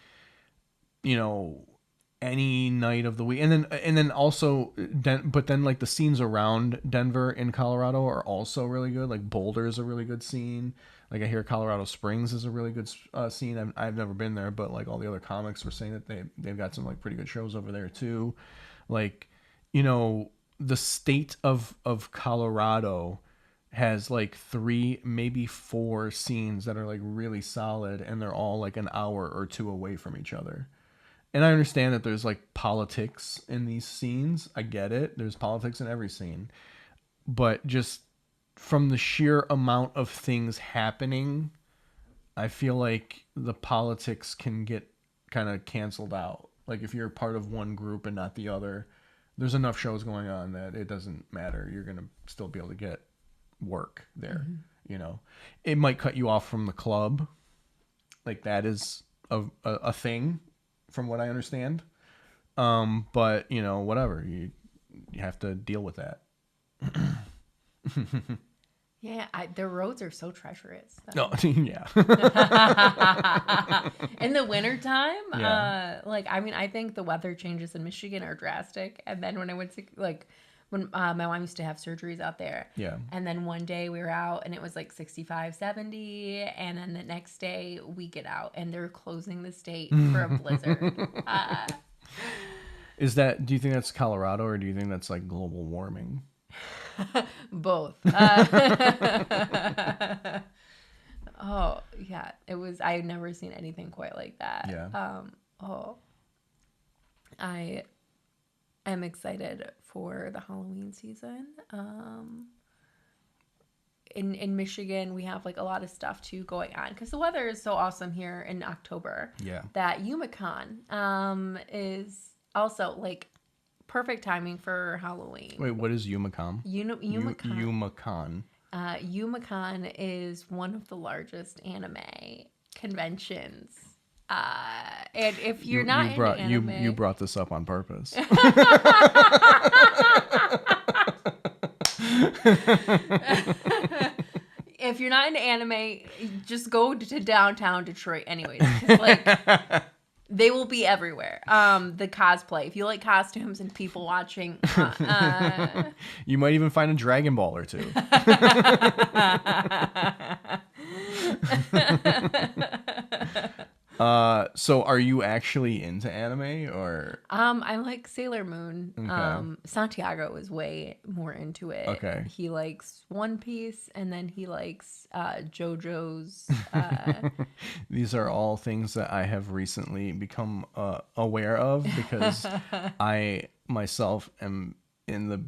any night of the week. And then also but then like the scenes around Denver in Colorado are also really good. Like Boulder is a really good scene. Like I hear Colorado Springs is a really good scene. I've never been there, but like all the other comics were saying that they've got some like pretty good shows over there too. Like, the state of Colorado has like 3, maybe 4 scenes that are like really solid, and they're all like an hour or 2 away from each other. And I understand that there's like politics in these scenes. I get it. There's politics in every scene. But just from the sheer amount of things happening, I feel like the politics can get kind of canceled out. Like if you're part of one group and not the other, there's enough shows going on that it doesn't matter. You're going to still be able to get work there. It might cut you off from the club. Like that is a thing from what I understand. But whatever, you have to deal with that. Yeah, their roads are so treacherous. No, yeah. In the wintertime, Yeah. I think the weather changes in Michigan are drastic. And then when I went to when my mom used to have surgeries out there. Yeah. And then one day we were out and it was like 65, 70. And then the next day we get out and they're closing the state for a blizzard. Is that, do you think that's Colorado or do you think that's like global warming? Both. Oh, yeah. It was, I've never seen anything quite like that. Yeah. Oh, I am excited for the Halloween season. In Michigan, we have like a lot of stuff too going on because the weather is so awesome here in October. Yeah. That UMaCon is also like perfect timing for Halloween. Wait, what is UMaCom? UMaCon. UMaCon. UMaCon is one of the largest anime conventions. And if you're not into anime, you brought this up on purpose. If you're not into anime, just go to downtown Detroit anyways. 'Cause, like, they will be everywhere. The cosplay. If you like costumes and people watching. You might even find a Dragon Ball or two. So are you actually into anime or? I like Sailor Moon. Okay. Santiago is way more into it. Okay. He likes One Piece and then he likes JoJo's. These are all things that I have recently become aware of because I myself am in the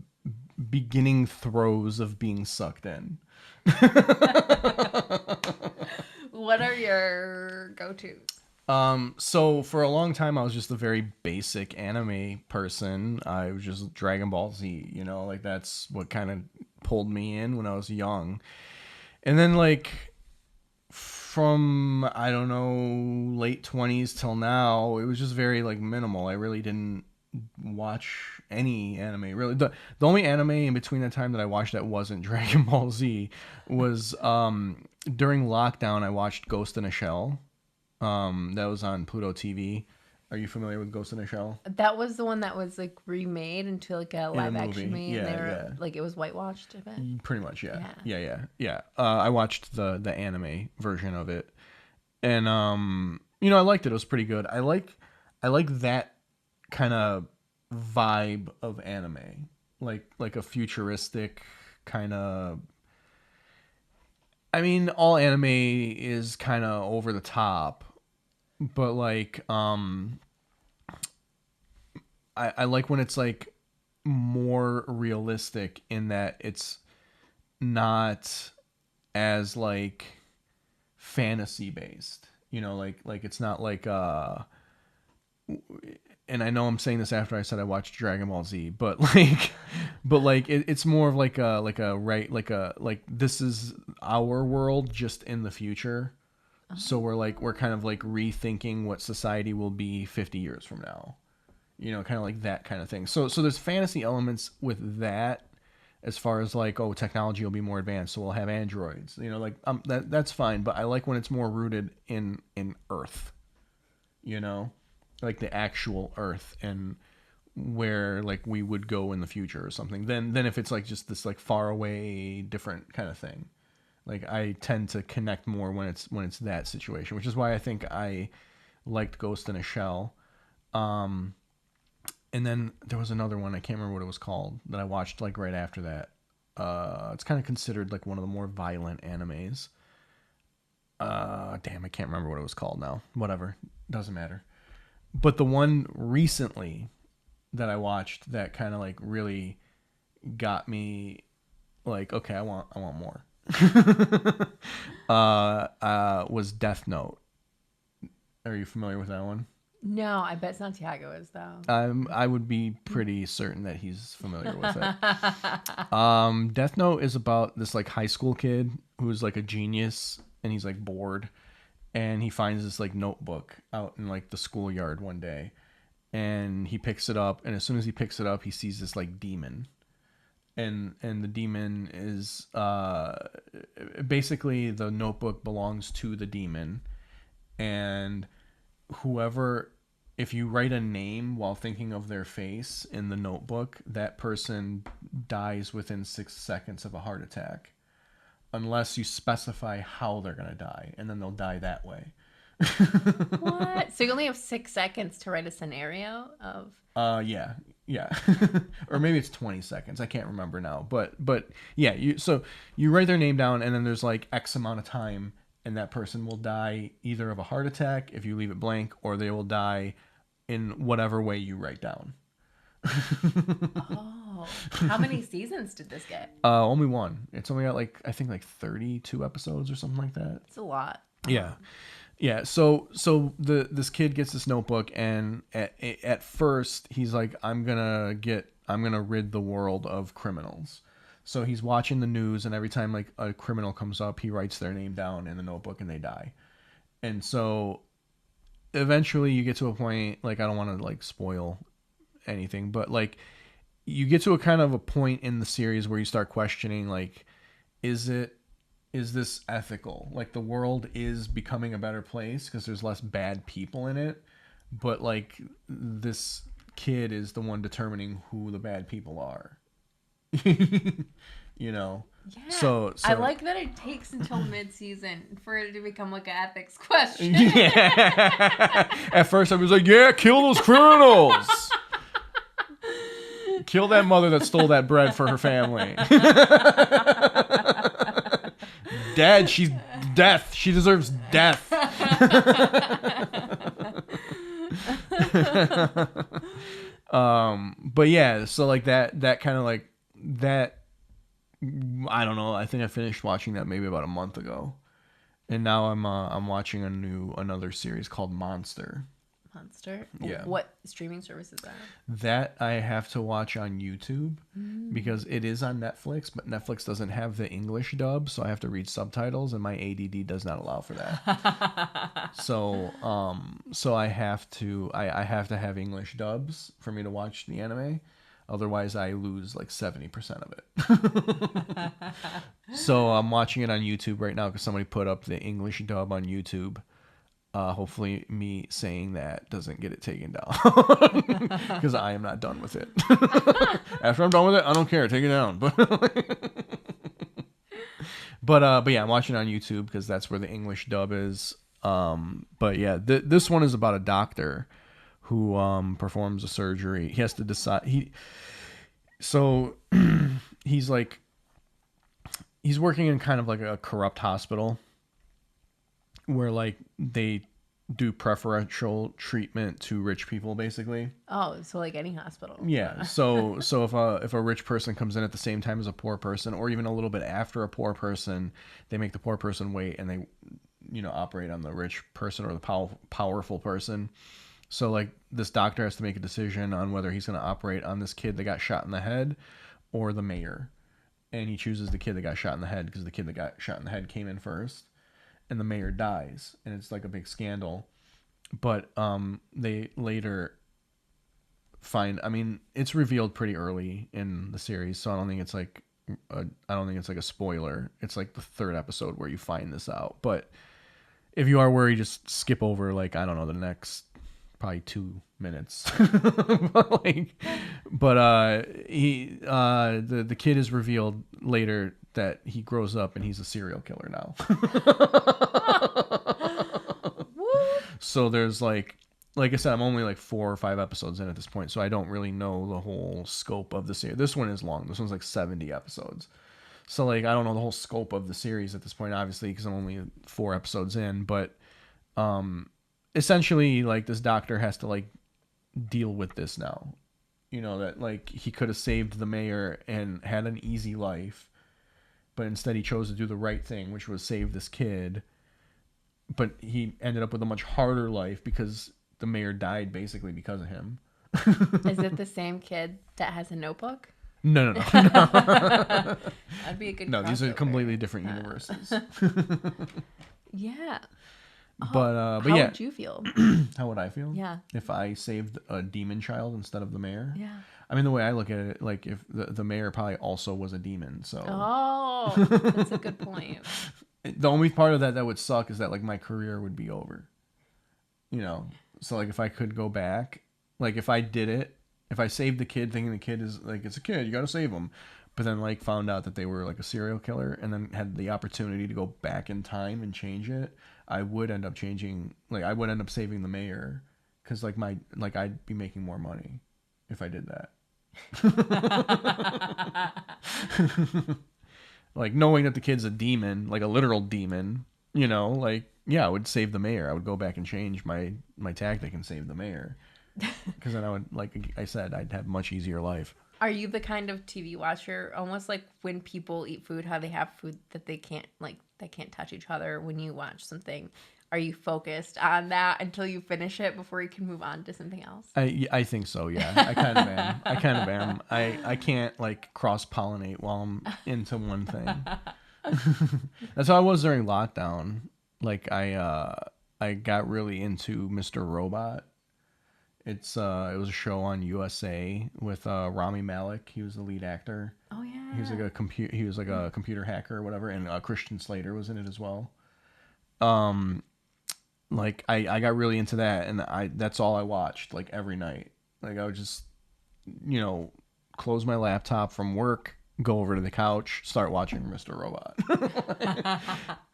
beginning throes of being sucked in. What are your go-tos? So for a long time I was just a very basic anime person. I was just Dragon Ball Z, you know, like that's what kind of pulled me in when I was young. And then like from I don't know, late 20s till now, it was just very like minimal. I really didn't watch any anime. Really the only anime in between the time that I watched that wasn't Dragon Ball Z was during lockdown I watched Ghost in a Shell. That was on Pluto TV. Are you familiar with Ghost in a Shell? That was the one that was like remade into like a live action movie. Yeah, and they were yeah. like it was whitewashed a bit. Pretty much, yeah. Yeah. I watched the anime version of it. And you know, I liked it. It was pretty good. I like that kind of vibe of anime. Like a futuristic kind of, I mean, all anime is kind of over the top, but like I like when it's like more realistic in that it's not as like fantasy based, you know, like it's not like and I know I'm saying this after I said I watched Dragon Ball Z, but like it's more of like a this is our world just in the future. So we're kind of like rethinking what society will be 50 years from now. You know, kind of like that kind of thing. So there's fantasy elements with that as far as like, oh, technology will be more advanced, so we'll have androids. You know, like that's fine, but I like when it's more rooted in Earth. You know? Like the actual Earth and where like we would go in the future or something. Then if it's like just this like far away different kind of thing. Like I tend to connect more when it's that situation, which is why I think I liked Ghost in a Shell. And then there was another one, I can't remember what it was called, that I watched like right after that. It's kind of considered like one of the more violent animes. Damn, I can't remember what it was called now. Whatever, doesn't matter. But the one recently that I watched that kind of like really got me like, okay, I want more. Was Death Note. Are you familiar with that one? No, I bet Santiago is though. I would be pretty certain that he's familiar with it. Death Note is about this like high school kid who's like a genius and he's like bored. And he finds this like notebook out in like the schoolyard one day, and he picks it up. And as soon as he picks it up, he sees this like demon, and the demon is basically the notebook belongs to the demon, and whoever if you write a name while thinking of their face in the notebook, that person dies within 6 seconds of a heart attack, unless you specify how they're going to die, and then they'll die that way. What? So you only have 6 seconds to write a scenario of. Yeah, yeah, or maybe it's 20 seconds. I can't remember now, but yeah, you write their name down, and then there's like X amount of time, and that person will die either of a heart attack if you leave it blank, or they will die in whatever way you write down. Oh, how many seasons did this get? Only one. It's only got like I think like 32 episodes or something like that. It's a lot. Yeah. Yeah, so this kid gets this notebook, and at first he's like, I'm gonna rid the world of criminals. So he's watching the news, and every time like a criminal comes up, he writes their name down in the notebook, and they die. And so eventually you get to a point, like I don't want to like spoil anything, but like you get to a kind of a point in the series where you start questioning, like, is this ethical? Like, the world is becoming a better place because there's less bad people in it, but like this kid is the one determining who the bad people are. You know. Yeah. So I like that it takes until mid-season for it to become like an ethics question. Yeah. At first I was like, yeah, kill those criminals. Kill that mother that stole that bread for her family. Dad, she's death. She deserves death. But yeah, so like that kind of like that. I don't know. I think I finished watching that maybe about a month ago, and now I'm watching another series called Monster. Monster? Yeah. What streaming service is that? That I have to watch on YouTube because it is on Netflix, but Netflix doesn't have the English dub, so I have to read subtitles, and my ADD does not allow for that. So I have to have English dubs for me to watch the anime. Otherwise, I lose like 70% of it. So I'm watching it on YouTube right now because somebody put up the English dub on YouTube. Hopefully me saying that doesn't get it taken down because I am not done with it. After I'm done with it, I don't care. Take it down. But yeah, I'm watching it on YouTube because that's where the English dub is. But yeah, this one is about a doctor who performs a surgery. He has to decide. He's working in kind of like a corrupt hospital where like they do preferential treatment to rich people, basically. Oh, so like any hospital. Yeah. So if a rich person comes in at the same time as a poor person, or even a little bit after a poor person, they make the poor person wait, and they, operate on the rich person or the powerful person. So like this doctor has to make a decision on whether he's going to operate on this kid that got shot in the head or the mayor. And he chooses the kid that got shot in the head because the kid that got shot in the head came in first. And the mayor dies, and it's like a big scandal. But they later find, I mean, it's revealed pretty early in the series, so I don't think it's like a spoiler. It's like the third episode where you find this out. But if you are worried, just skip over like, I don't know, the next probably 2 minutes. The kid is revealed later that he grows up and he's a serial killer now. So there's like I said, I'm only like 4 or 5 episodes in at this point, so I don't really know the whole scope of the series. This one is long. This one's like 70 episodes. So like I don't know the whole scope of the series at this point, obviously, because I'm only 4 episodes in. But essentially, like this doctor has to like deal with this now. That like he could have saved the mayor and had an easy life, but instead he chose to do the right thing, which was save this kid. But he ended up with a much harder life because the mayor died basically because of him. Is it the same kid that has a notebook? No. That'd be a good. No, these are crossover. completely different universes. Yeah. But how yeah. would you feel? How would I feel? Yeah. If I saved a demon child instead of the mayor? Yeah. I mean, the way I look at it, like if the mayor probably also was a demon, so. Oh, that's a good point. The only part of that would suck is that like my career would be over. So like if I could go back, like if I did it, if I saved the kid thinking the kid is like, it's a kid, you got to save him. But then like found out that they were like a serial killer and then had the opportunity to go back in time and change it, I would end up changing, like I would end up saving the mayor cuz like I'd be making more money if I did that. Like knowing that the kid's a demon, like a literal demon, like yeah, I would save the mayor. I would go back and change my tactic and save the mayor. Because then I would, like I said, I'd have a much easier life. Are you the kind of TV watcher, almost like when people eat food, how they have food that they can't touch each other? When you watch something, are you focused on that until you finish it before you can move on to something else? I think so. Yeah, I kind of am. I can't like cross pollinate while I'm into one thing. That's how I was during lockdown. Like I got really into Mr. Robot. It was a show on USA with Rami Malek. He was the lead actor. Oh yeah. He was like a computer hacker or whatever, and Christian Slater was in it as well. Like I got really into that, and that's all I watched like every night. Like I would just close my laptop from work, go over to the couch, start watching Mr. Robot.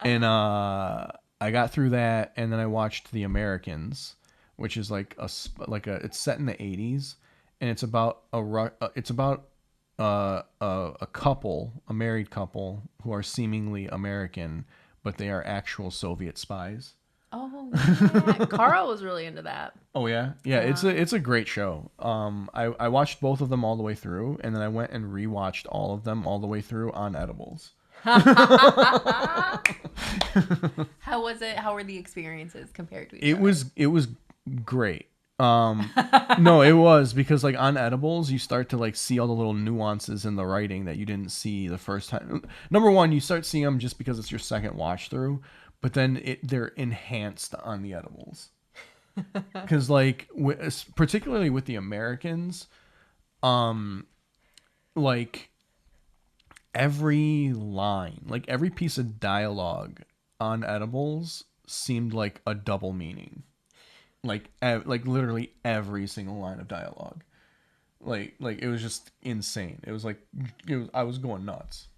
And I got through that, and then I watched The Americans, which is it's set in the 80s, and it's about a couple, a married couple who are seemingly American, but they are actual Soviet spies. Oh yeah. Carl was really into that. Oh yeah, yeah. It's a great show. I watched both of them all the way through, and then I went and rewatched all of them all the way through on edibles. How was it? How were the experiences compared to each other? It was great. No, it was because like on edibles you start to like see all the little nuances in the writing that you didn't see the first time. Number one, you start seeing them just because it's your second watch through, but then they're enhanced on the edibles. Because like particularly with the Americans, like every line, like every piece of dialogue on edibles seemed like a double meaning. Like literally every single line of dialogue, like it was just insane. It was like I was going nuts.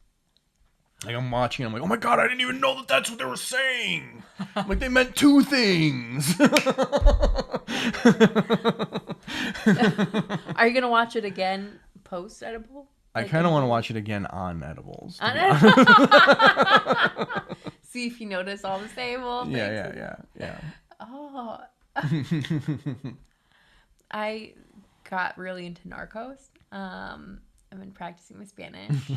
Like I'm watching, I'm like, oh my god, I didn't even know that that's what they were saying. Like they meant two things. Are you gonna watch it again post edible? I kind of want to watch it again on edibles. See if you notice all the same little things. Yeah. Oh. I got really into Narcos. I've been practicing my Spanish.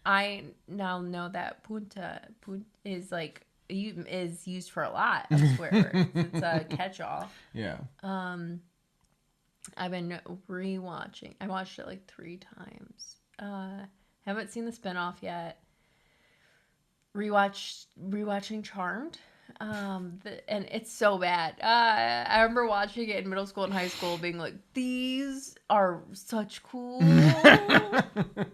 I now know that punta is like is used for a lot of swear words. It's a catch-all. Yeah. I've been rewatching. I watched it like 3 times. Haven't seen the spinoff yet. Rewatching Charmed. And it's so bad. I remember watching it in middle school and high school being like, these are such cool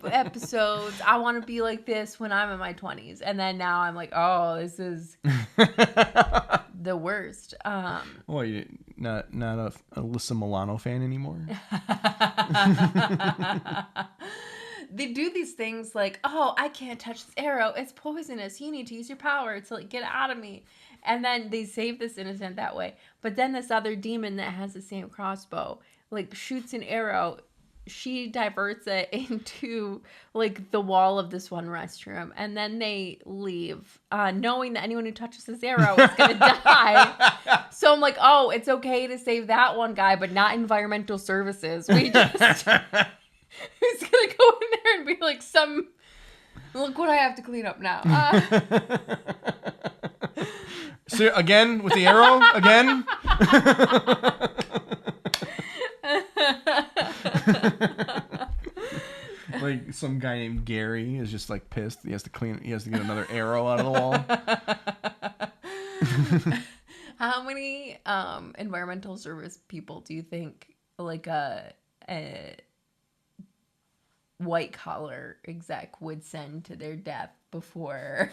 episodes. I want to be like this when I'm in my 20s. And then now I'm like, oh, this is the worst. Well, you not a Alyssa Milano fan anymore? They do these things like, oh, I can't touch this arrow. It's poisonous. You need to use your power to like get it out of me. And then they save this innocent that way. But then this other demon that has the same crossbow like shoots an arrow. She diverts it into like the wall of this one restroom. And then they leave knowing that anyone who touches this arrow is going to die. So I'm like, oh, it's okay to save that one guy, but not environmental services. We just... Who's gonna go in there and be like, look what I have to clean up now. So again with the arrow again. Like some guy named Gary is just like pissed. He has to get another arrow out of the wall. How many environmental service people do you think like a white collar exec would send to their death before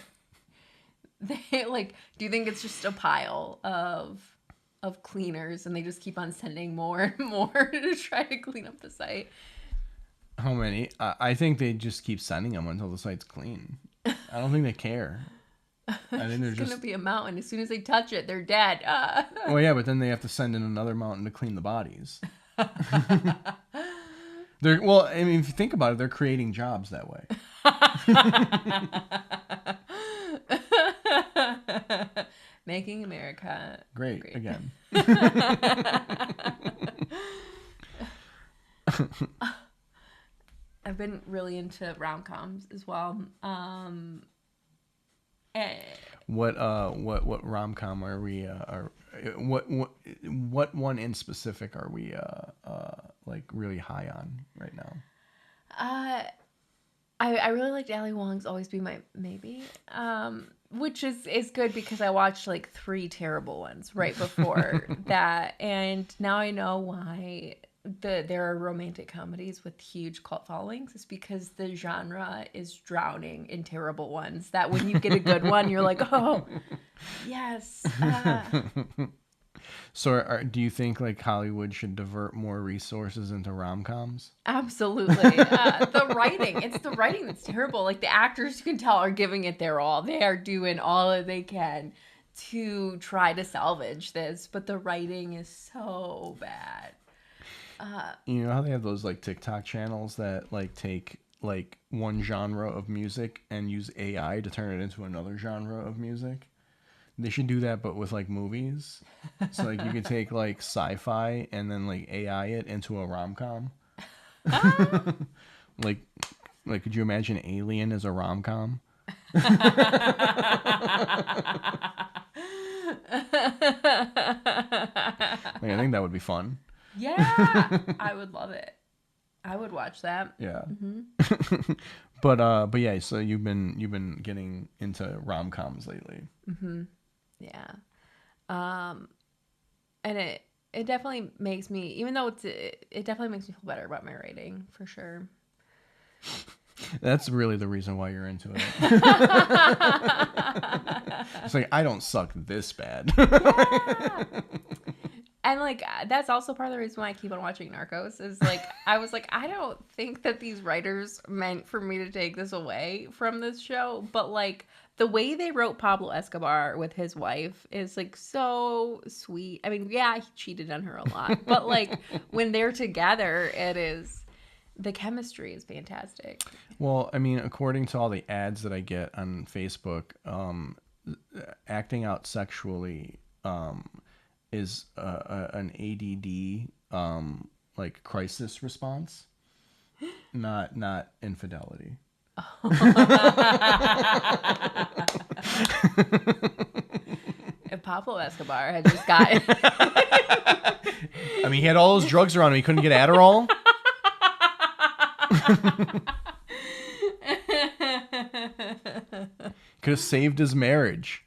they like, do you think it's just a pile of of cleaners, and they just keep on sending more and more to try to clean up the site. How many? I think they just keep sending them until the site's clean. I don't think they care. I think they're It's just gonna be a mountain. As soon as they touch it, they're dead. Well, yeah, but then they have to send in another mountain to clean the bodies. Well, I mean, if you think about it, they're creating jobs that way. Making America Great. Again. I've been really into rom-coms as well. What rom-com are we what one in specific are we like really high on right now? I really liked Ali Wong's Always Be My Maybe, which is good because I watched like 3 terrible ones right before that, and now I know why there are romantic comedies with huge cult followings. It's because the genre is drowning in terrible ones. That when you get a good one, you're like, oh, yes. So, do you think like Hollywood should divert more resources into rom-coms? Absolutely. The writing. It's the writing that's terrible. Like the actors, you can tell, are giving it their all. They are doing all that they can to try to salvage this, but the writing is so bad. You know how they have those like TikTok channels that like take like one genre of music and use AI to turn it into another genre of music? They should do that, but with like movies. So like you could take like sci-fi and then like AI it into a rom-com. like could you imagine Alien as a rom-com? Like, I think that would be fun. Yeah, I would love it. I would watch that. Yeah. Mm-hmm. but yeah, so you've been getting into rom-coms lately. Mm-hmm. Yeah. And it definitely makes me, even though it definitely makes me feel better about my writing, for sure. That's really the reason why you're into it. It's like, I don't suck this bad. Yeah. And like that's also part of the reason why I keep on watching Narcos is like I was like, I don't think that these writers meant for me to take this away from this show, but like the way they wrote Pablo Escobar with his wife is like so sweet. I mean, yeah, he cheated on her a lot, but like when they're together, the chemistry is fantastic. Well, I mean, according to all the ads that I get on Facebook, acting out sexually is an ADD like crisis response, not infidelity. If Pablo Escobar had just gotten I mean, he had all those drugs around him. He couldn't get Adderall. Could have saved his marriage.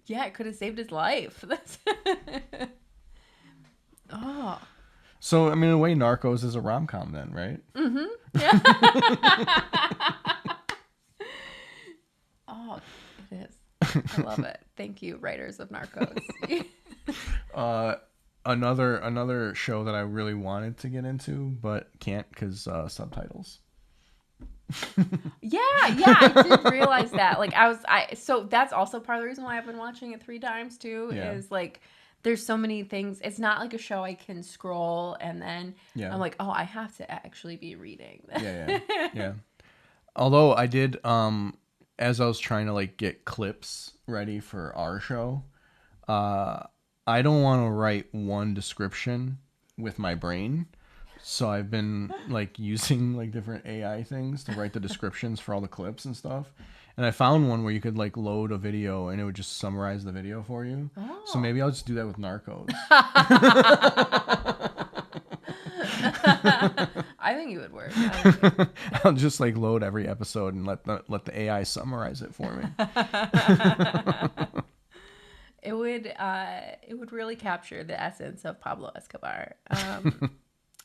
Yeah, it could have saved his life. Oh. So, I mean, in a way, Narcos is a rom-com then, right? Mm-hmm. Oh, it is. I love it. Thank you, writers of Narcos. Another show that I really wanted to get into, but can't because subtitles. Yeah, I did realize that. Like so that's also part of the reason why I've been watching it 3 times too. Yeah. Is like there's so many things. It's not like a show I can scroll and then I'm like, oh, I have to actually be reading. Yeah. Although I did, as I was trying to like get clips ready for our show, I don't want to write one description with my brain. So I've been like using like different AI things to write the descriptions for all the clips and stuff. And I found one where you could like load a video and it would just summarize the video for you. Oh. So maybe I'll just do that with Narcos. I think it would work. I'll just like load every episode and let the AI summarize it for me. It would really capture the essence of Pablo Escobar.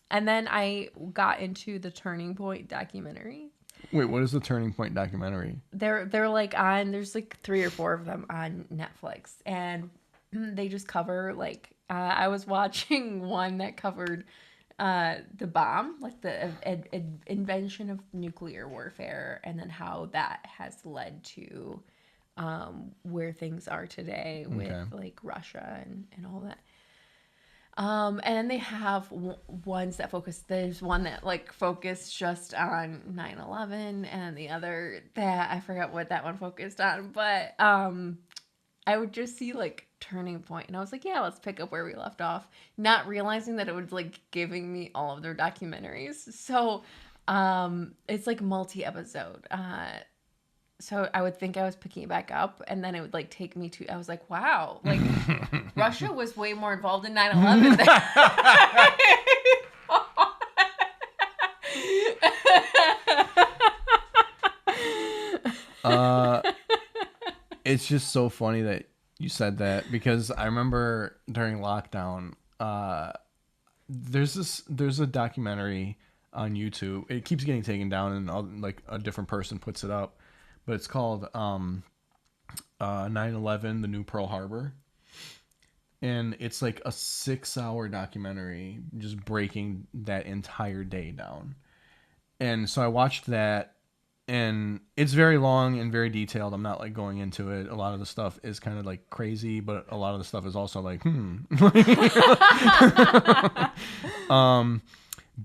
And then I got into the Turning Point documentary. Wait, what is the Turning Point documentary? They're like on, there's like 3 or 4 of them on Netflix, and they just cover like I was watching one that covered the bomb, like the invention of nuclear warfare, and then how that has led to where things are today with Okay. like Russia and all that. And then they have ones that focus, there's one that like focused just on 9/11, and the other that I forgot what that one focused on, but I would just see like Turning Point, and I was like, yeah, let's pick up where we left off, not realizing that it was like giving me all of their documentaries. So it's like multi-episode. So I would think I was picking it back up, and then it would like take me to, I was like, wow, like Russia was way more involved in 9/11 than It's just so funny that you said that, because I remember during lockdown, there's a documentary on YouTube. It keeps getting taken down, and like a different person puts it up, but it's called 9/11: The New Pearl Harbor, and it's like a 6-hour documentary just breaking that entire day down. And so I watched that, and it's very long and very detailed. I'm not like going into it. A lot of the stuff is kind of like crazy, but a lot of the stuff is also like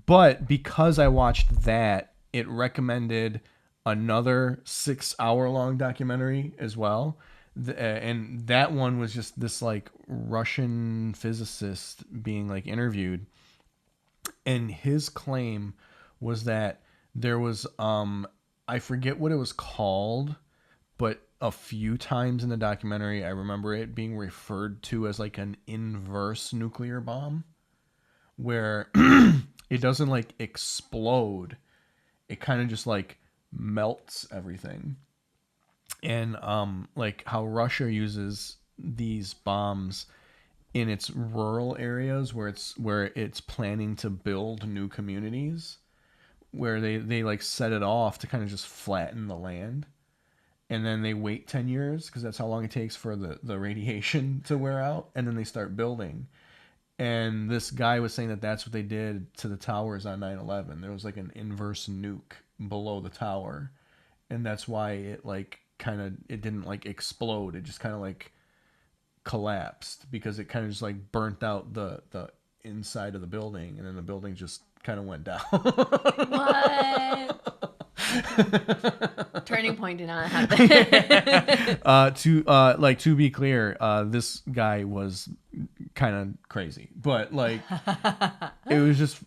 but because I watched that, it recommended another 6-hour long documentary as well. And that one was just this like Russian physicist being like interviewed, and his claim was that there was I forget what it was called, but a few times in the documentary I remember it being referred to as like an inverse nuclear bomb, where it doesn't like explode, it kind of just like melts everything. And like how Russia uses these bombs in its rural areas where it's planning to build new communities, where they like set it off to kind of just flatten the land, and then they wait 10 years because that's how long it takes for the radiation to wear out, and then they start building. And this guy was saying that that's what they did to the towers on 9/11. There was like an inverse nuke below the tower, and that's why it like kind of, it didn't like explode, it just kind of like collapsed, because it kind of just like burnt out the inside of the building, and then the building just kind of went down. what. Turning Point did not have that. To be clear, this guy was kind of crazy, but like it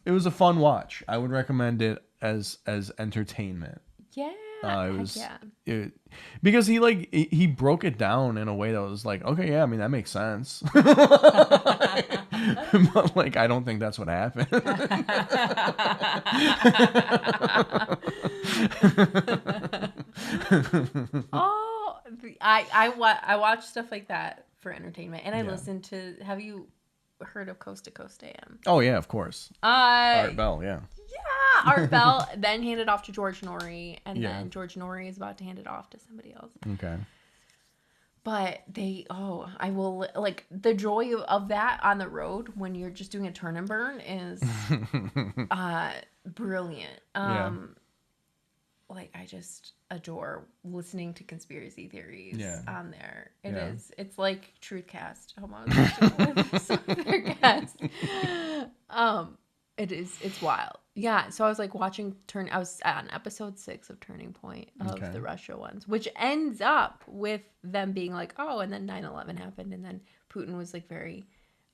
was a fun watch. I would recommend it as entertainment. Yeah. It was, yeah. Because he broke it down in a way that was like, okay, yeah, I mean that makes sense. But like I don't think that's what happened. Oh, I watch stuff like that for entertainment, and I Yeah. listen to. Have you heard of Coast to Coast AM? Oh yeah, of course. Art Bell, yeah. Yeah, Art Bell then handed off to George Norrie, and Yeah. then George Norrie is about to hand it off to somebody else. Okay. But I will, like, the joy of that on the road when you're just doing a turn and burn is brilliant. Yeah. Like, I just adore listening to conspiracy theories Yeah. on there. Yeah. It's like Truthcast almost with some of their guests. It's wild. Yeah, so I was like I was on episode 6 of Turning Point of Okay. the Russia ones, which ends up with them being like, oh, and then 9/11 happened, and then Putin was like very,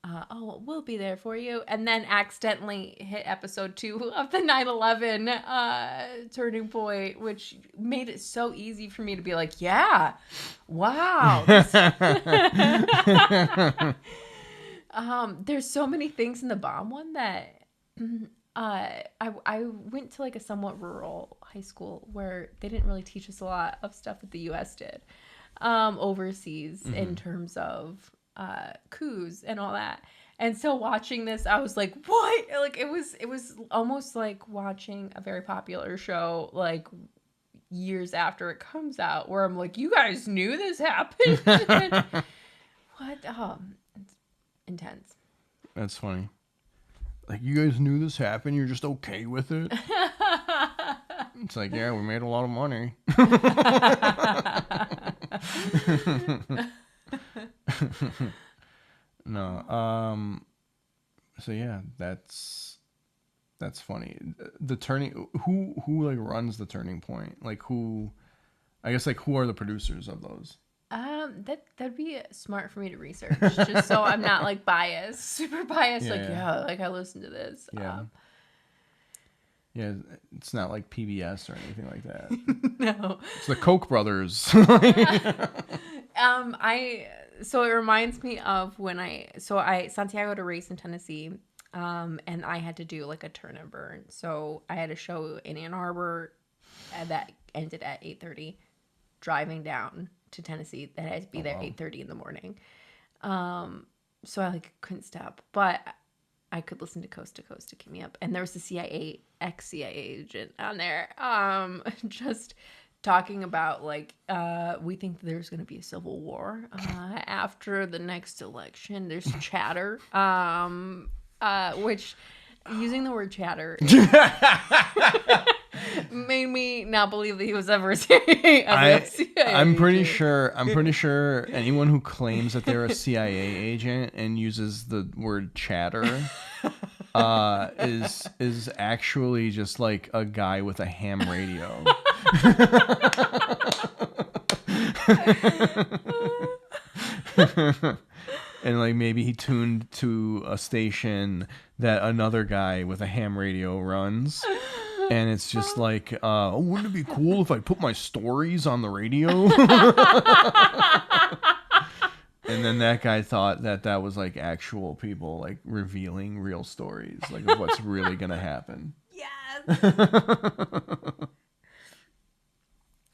oh, we'll be there for you, and then accidentally hit episode 2 of the 9/11 Turning Point, which made it so easy for me to be like, yeah, wow. There's so many things in the bomb one that I went to like a somewhat rural high school where they didn't really teach us a lot of stuff that the US did overseas in terms of coups and all that. And so watching this, I was like, what? Like it was almost like watching a very popular show like years after it comes out where I'm like, you guys knew this happened. What? It's intense. That's funny. Like, you guys knew this happened. You're just okay with it. It's like, yeah, we made a lot of money. No. So yeah, that's funny. The turning, who like runs the Turning Point? Like, who? I guess, like, who are the producers of those? That'd be smart for me to research, just so I'm not like biased, super biased. Like I listened to this. Yeah. Yeah, it's not like PBS or anything like that. No. It's the Koch brothers. So it reminds me of when Santiago to race in Tennessee, and I had to do like a turn and burn. So I had a show in Ann Arbor that ended at 8:30, driving down to Tennessee that had to be there 8:30 in the morning. So I like couldn't stop, but I could listen to Coast to keep me up. And there was a ex-CIA agent on there, just talking about like, we think there's going to be a civil war after the next election. There's chatter, which using the word chatter made me not believe that he was ever a CIA I'm pretty agent. sure anyone who claims that they're a CIA agent and uses the word chatter is actually just like a guy with a ham radio. And like maybe he tuned to a station that another guy with a ham radio runs. And it's just like, oh, wouldn't it be cool if I put my stories on the radio? And then that guy thought that was like actual people like revealing real stories, like of what's really gonna happen. Yes.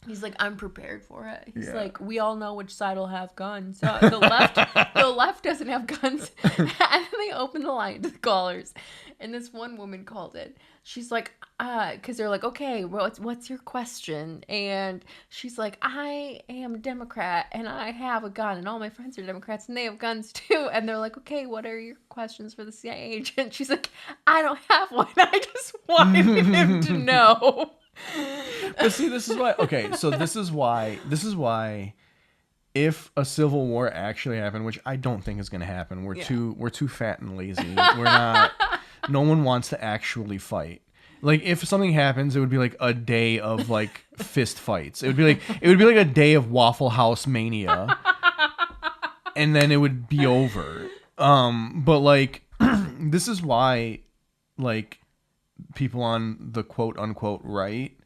He's like, I'm prepared for it. He's like, we all know which side will have guns. The left doesn't have guns. And then they open the line to the callers, and this one woman called it. She's like, because they're like, okay, well, what's your question? And she's like, I am a Democrat and I have a gun, and all my friends are Democrats and they have guns too. And they're like, okay, what are your questions for the CIA agent? She's like, I don't have one. I just wanted him to know. But see, this is why. Okay, so this is why. If a civil war actually happened, which I don't think is going to happen, we're too fat and lazy. We're not. No one wants to actually fight. Like, if something happens, it would be like a day of like fist fights. It would be like a day of Waffle House mania, and then it would be over. But like, this is why, like, people on the quote unquote right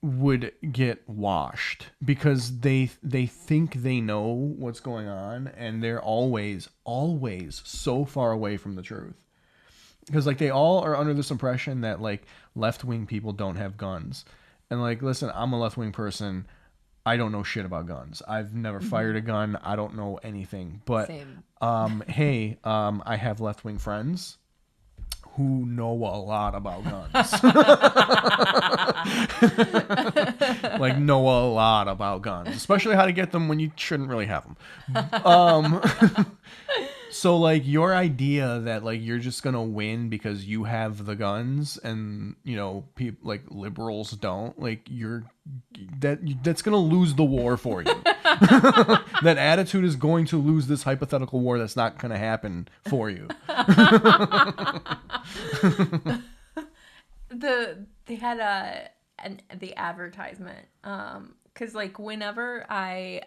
would get washed, because they think they know what's going on, and they're always so far away from the truth. Because like, they all are under this impression that like left-wing people don't have guns. And like, listen, I'm a left-wing person. I don't know shit about guns. I've never fired a gun. I don't know anything. But Same. hey, I have left-wing friends who know a lot about guns. Like, know a lot about guns, especially how to get them when you shouldn't really have them. So like, your idea that like you're just gonna win because you have the guns, and you know, people like liberals don't, like, that's gonna lose the war for you. That attitude is going to lose this hypothetical war that's not gonna happen for you. They had the advertisement, because like, whenever I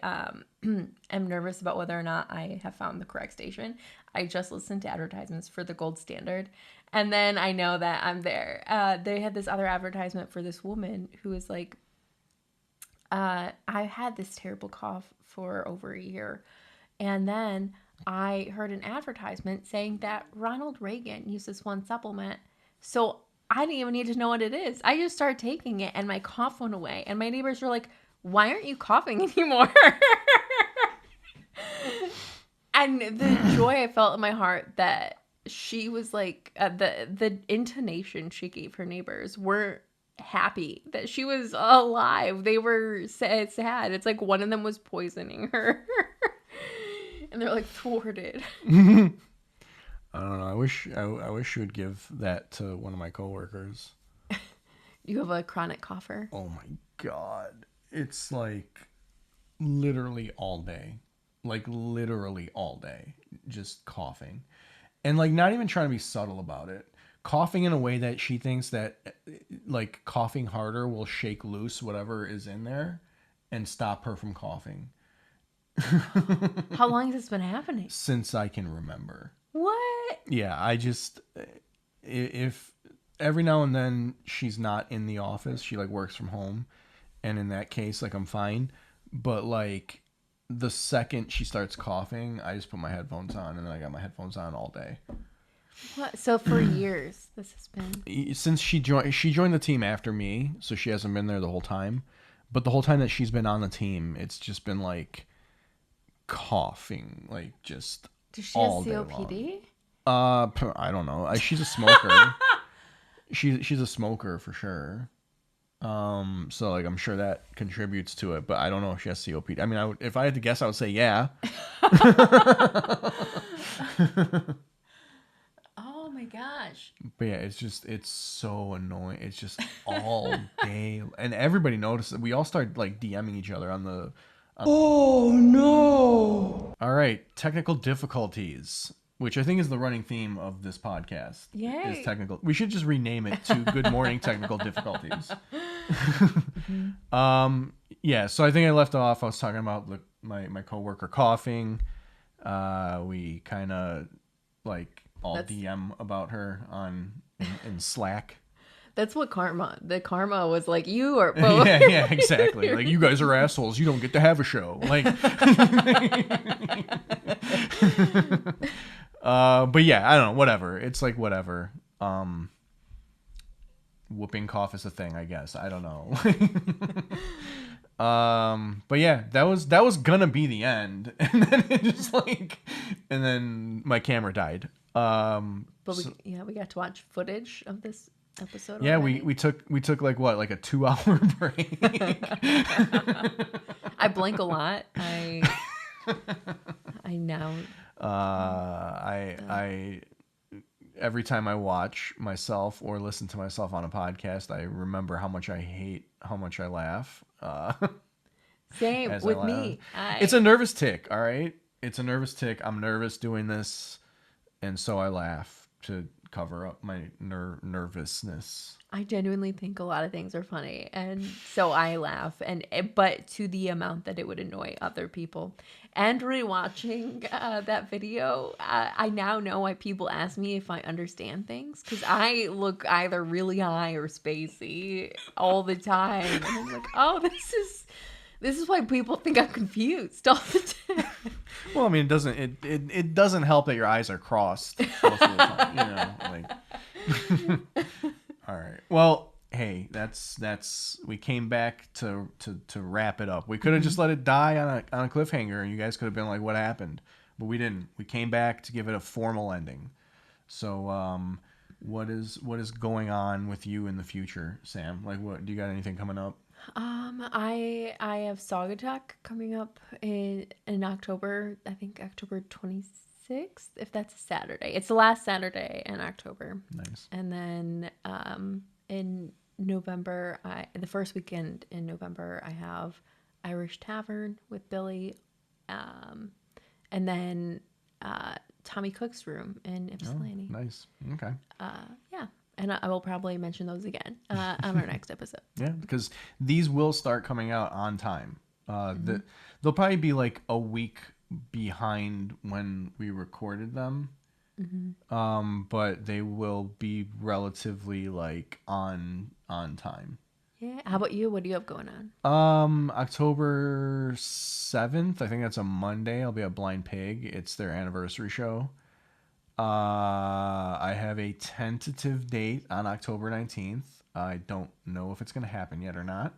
am nervous about whether or not I have found the correct station, I just listen to advertisements for the gold standard, and then I know that I'm there. They had this other advertisement for this woman who was like, I had this terrible cough for over a year, and then I heard an advertisement saying that Ronald Reagan used this one supplement, so I didn't even need to know what it is. I just started taking it and my cough went away. And my neighbors were like, why aren't you coughing anymore? And the joy I felt in my heart that she was like, the intonation she gave her neighbors weren't happy that she was alive. They were sad. It's like one of them was poisoning her. And they're like thwarted. I don't know. I wish you would give that to one of my coworkers. You have a chronic cougher? Oh my god. It's like literally all day. Like literally all day. Just coughing. And like not even trying to be subtle about it. Coughing in a way that she thinks that like coughing harder will shake loose whatever is in there and stop her from coughing. How long has this been happening? Since I can remember. What? Yeah, I just if every now and then she's not in the office, she like works from home, and in that case like I'm fine, but like the second she starts coughing, I just put my headphones on and then I got my headphones on all day. What? So for years this has been. Since she joined the team after me, so she hasn't been there the whole time, but the whole time that she's been on the team, it's just been like coughing, like just Does she have COPD? I don't know. She's a smoker. she's a smoker for sure. So like I'm sure that contributes to it, but I don't know if she has COPD. I mean, if I had to guess, I would say yeah. Oh my gosh. But yeah, it's so annoying. It's just all day, and everybody notices. We all start like DMing each other on the. Oh no! All right, technical difficulties, which I think is the running theme of this podcast. Yay! Is technical. We should just rename it to "Good Morning Technical Difficulties." Yeah. So I think I left off. I was talking about my coworker coughing. We kind of like all DM about her in Slack. That's what the karma was like. You are both. yeah, exactly. Like you guys are assholes. You don't get to have a show. Like, but yeah, I don't know. Whatever. It's like whatever. Whooping cough is a thing, I guess. I don't know. But yeah, that was gonna be the end, and then it just like, and then my camera died. But we got to watch footage of this episode. Yeah, already. we took like what, like a 2-hour break. I blank a lot. I now. I every time I watch myself or listen to myself on a podcast, I remember how much I hate how much I laugh. Same with me. It's a nervous tick. All right, it's a nervous tick. I'm nervous doing this, and so I laugh to cover up my nervousness. I genuinely think a lot of things are funny, and so I laugh, but to the amount that it would annoy other people. And rewatching that video, I now know why people ask me if I understand things, because I look either really high or spacey all the time, and I'm like, oh, this is why people think I'm confused all the time. Well, I mean, it doesn't help that your eyes are crossed most of the time, you know, like. All right. Well, hey, that's we came back to wrap it up. We could have just let it die on a cliffhanger, and you guys could have been like, "What happened?" But we didn't. We came back to give it a formal ending. So, what is going on with you in the future, Sam? Like, what do you got? Anything coming up? I have Saugatuck coming up in October. I think October 26th, if that's a Saturday. It's the last Saturday in October. Nice. And then in November, the first weekend in November, I have Irish Tavern with Billy, and then Tommy Cook's Room in Ypsilanti. Oh, nice. Okay. Yeah. And I will probably mention those again on our next episode. Yeah, because these will start coming out on time. They'll probably be like a week behind when we recorded them. Mm-hmm. But they will be relatively like on time. Yeah. How about you? What do you have going on? October 7th, I think that's a Monday. I'll be at Blind Pig. It's their anniversary show. I have a tentative date on October 19th. I don't know if it's going to happen yet or not.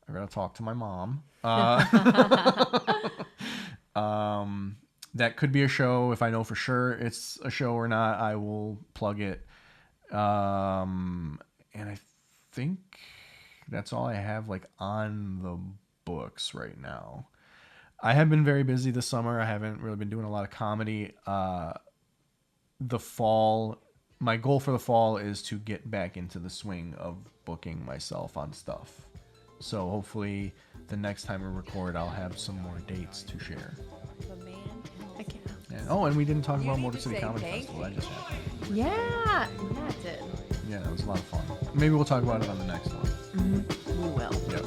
I gotta talk to my mom. That could be a show. If I know for sure it's a show or not, I will plug it. And I think that's all I have like on the books right now. I have been very busy this summer. I haven't really been doing a lot of comedy. The fall, my goal for the fall is to get back into the swing of booking myself on stuff. So hopefully the next time we record, I'll have some more dates to share. And we didn't talk about Motor City Comedy Festival. That just happened. Yeah, it did. Yeah, that was a lot of fun. Maybe we'll talk about it on the next one. We will. Yep.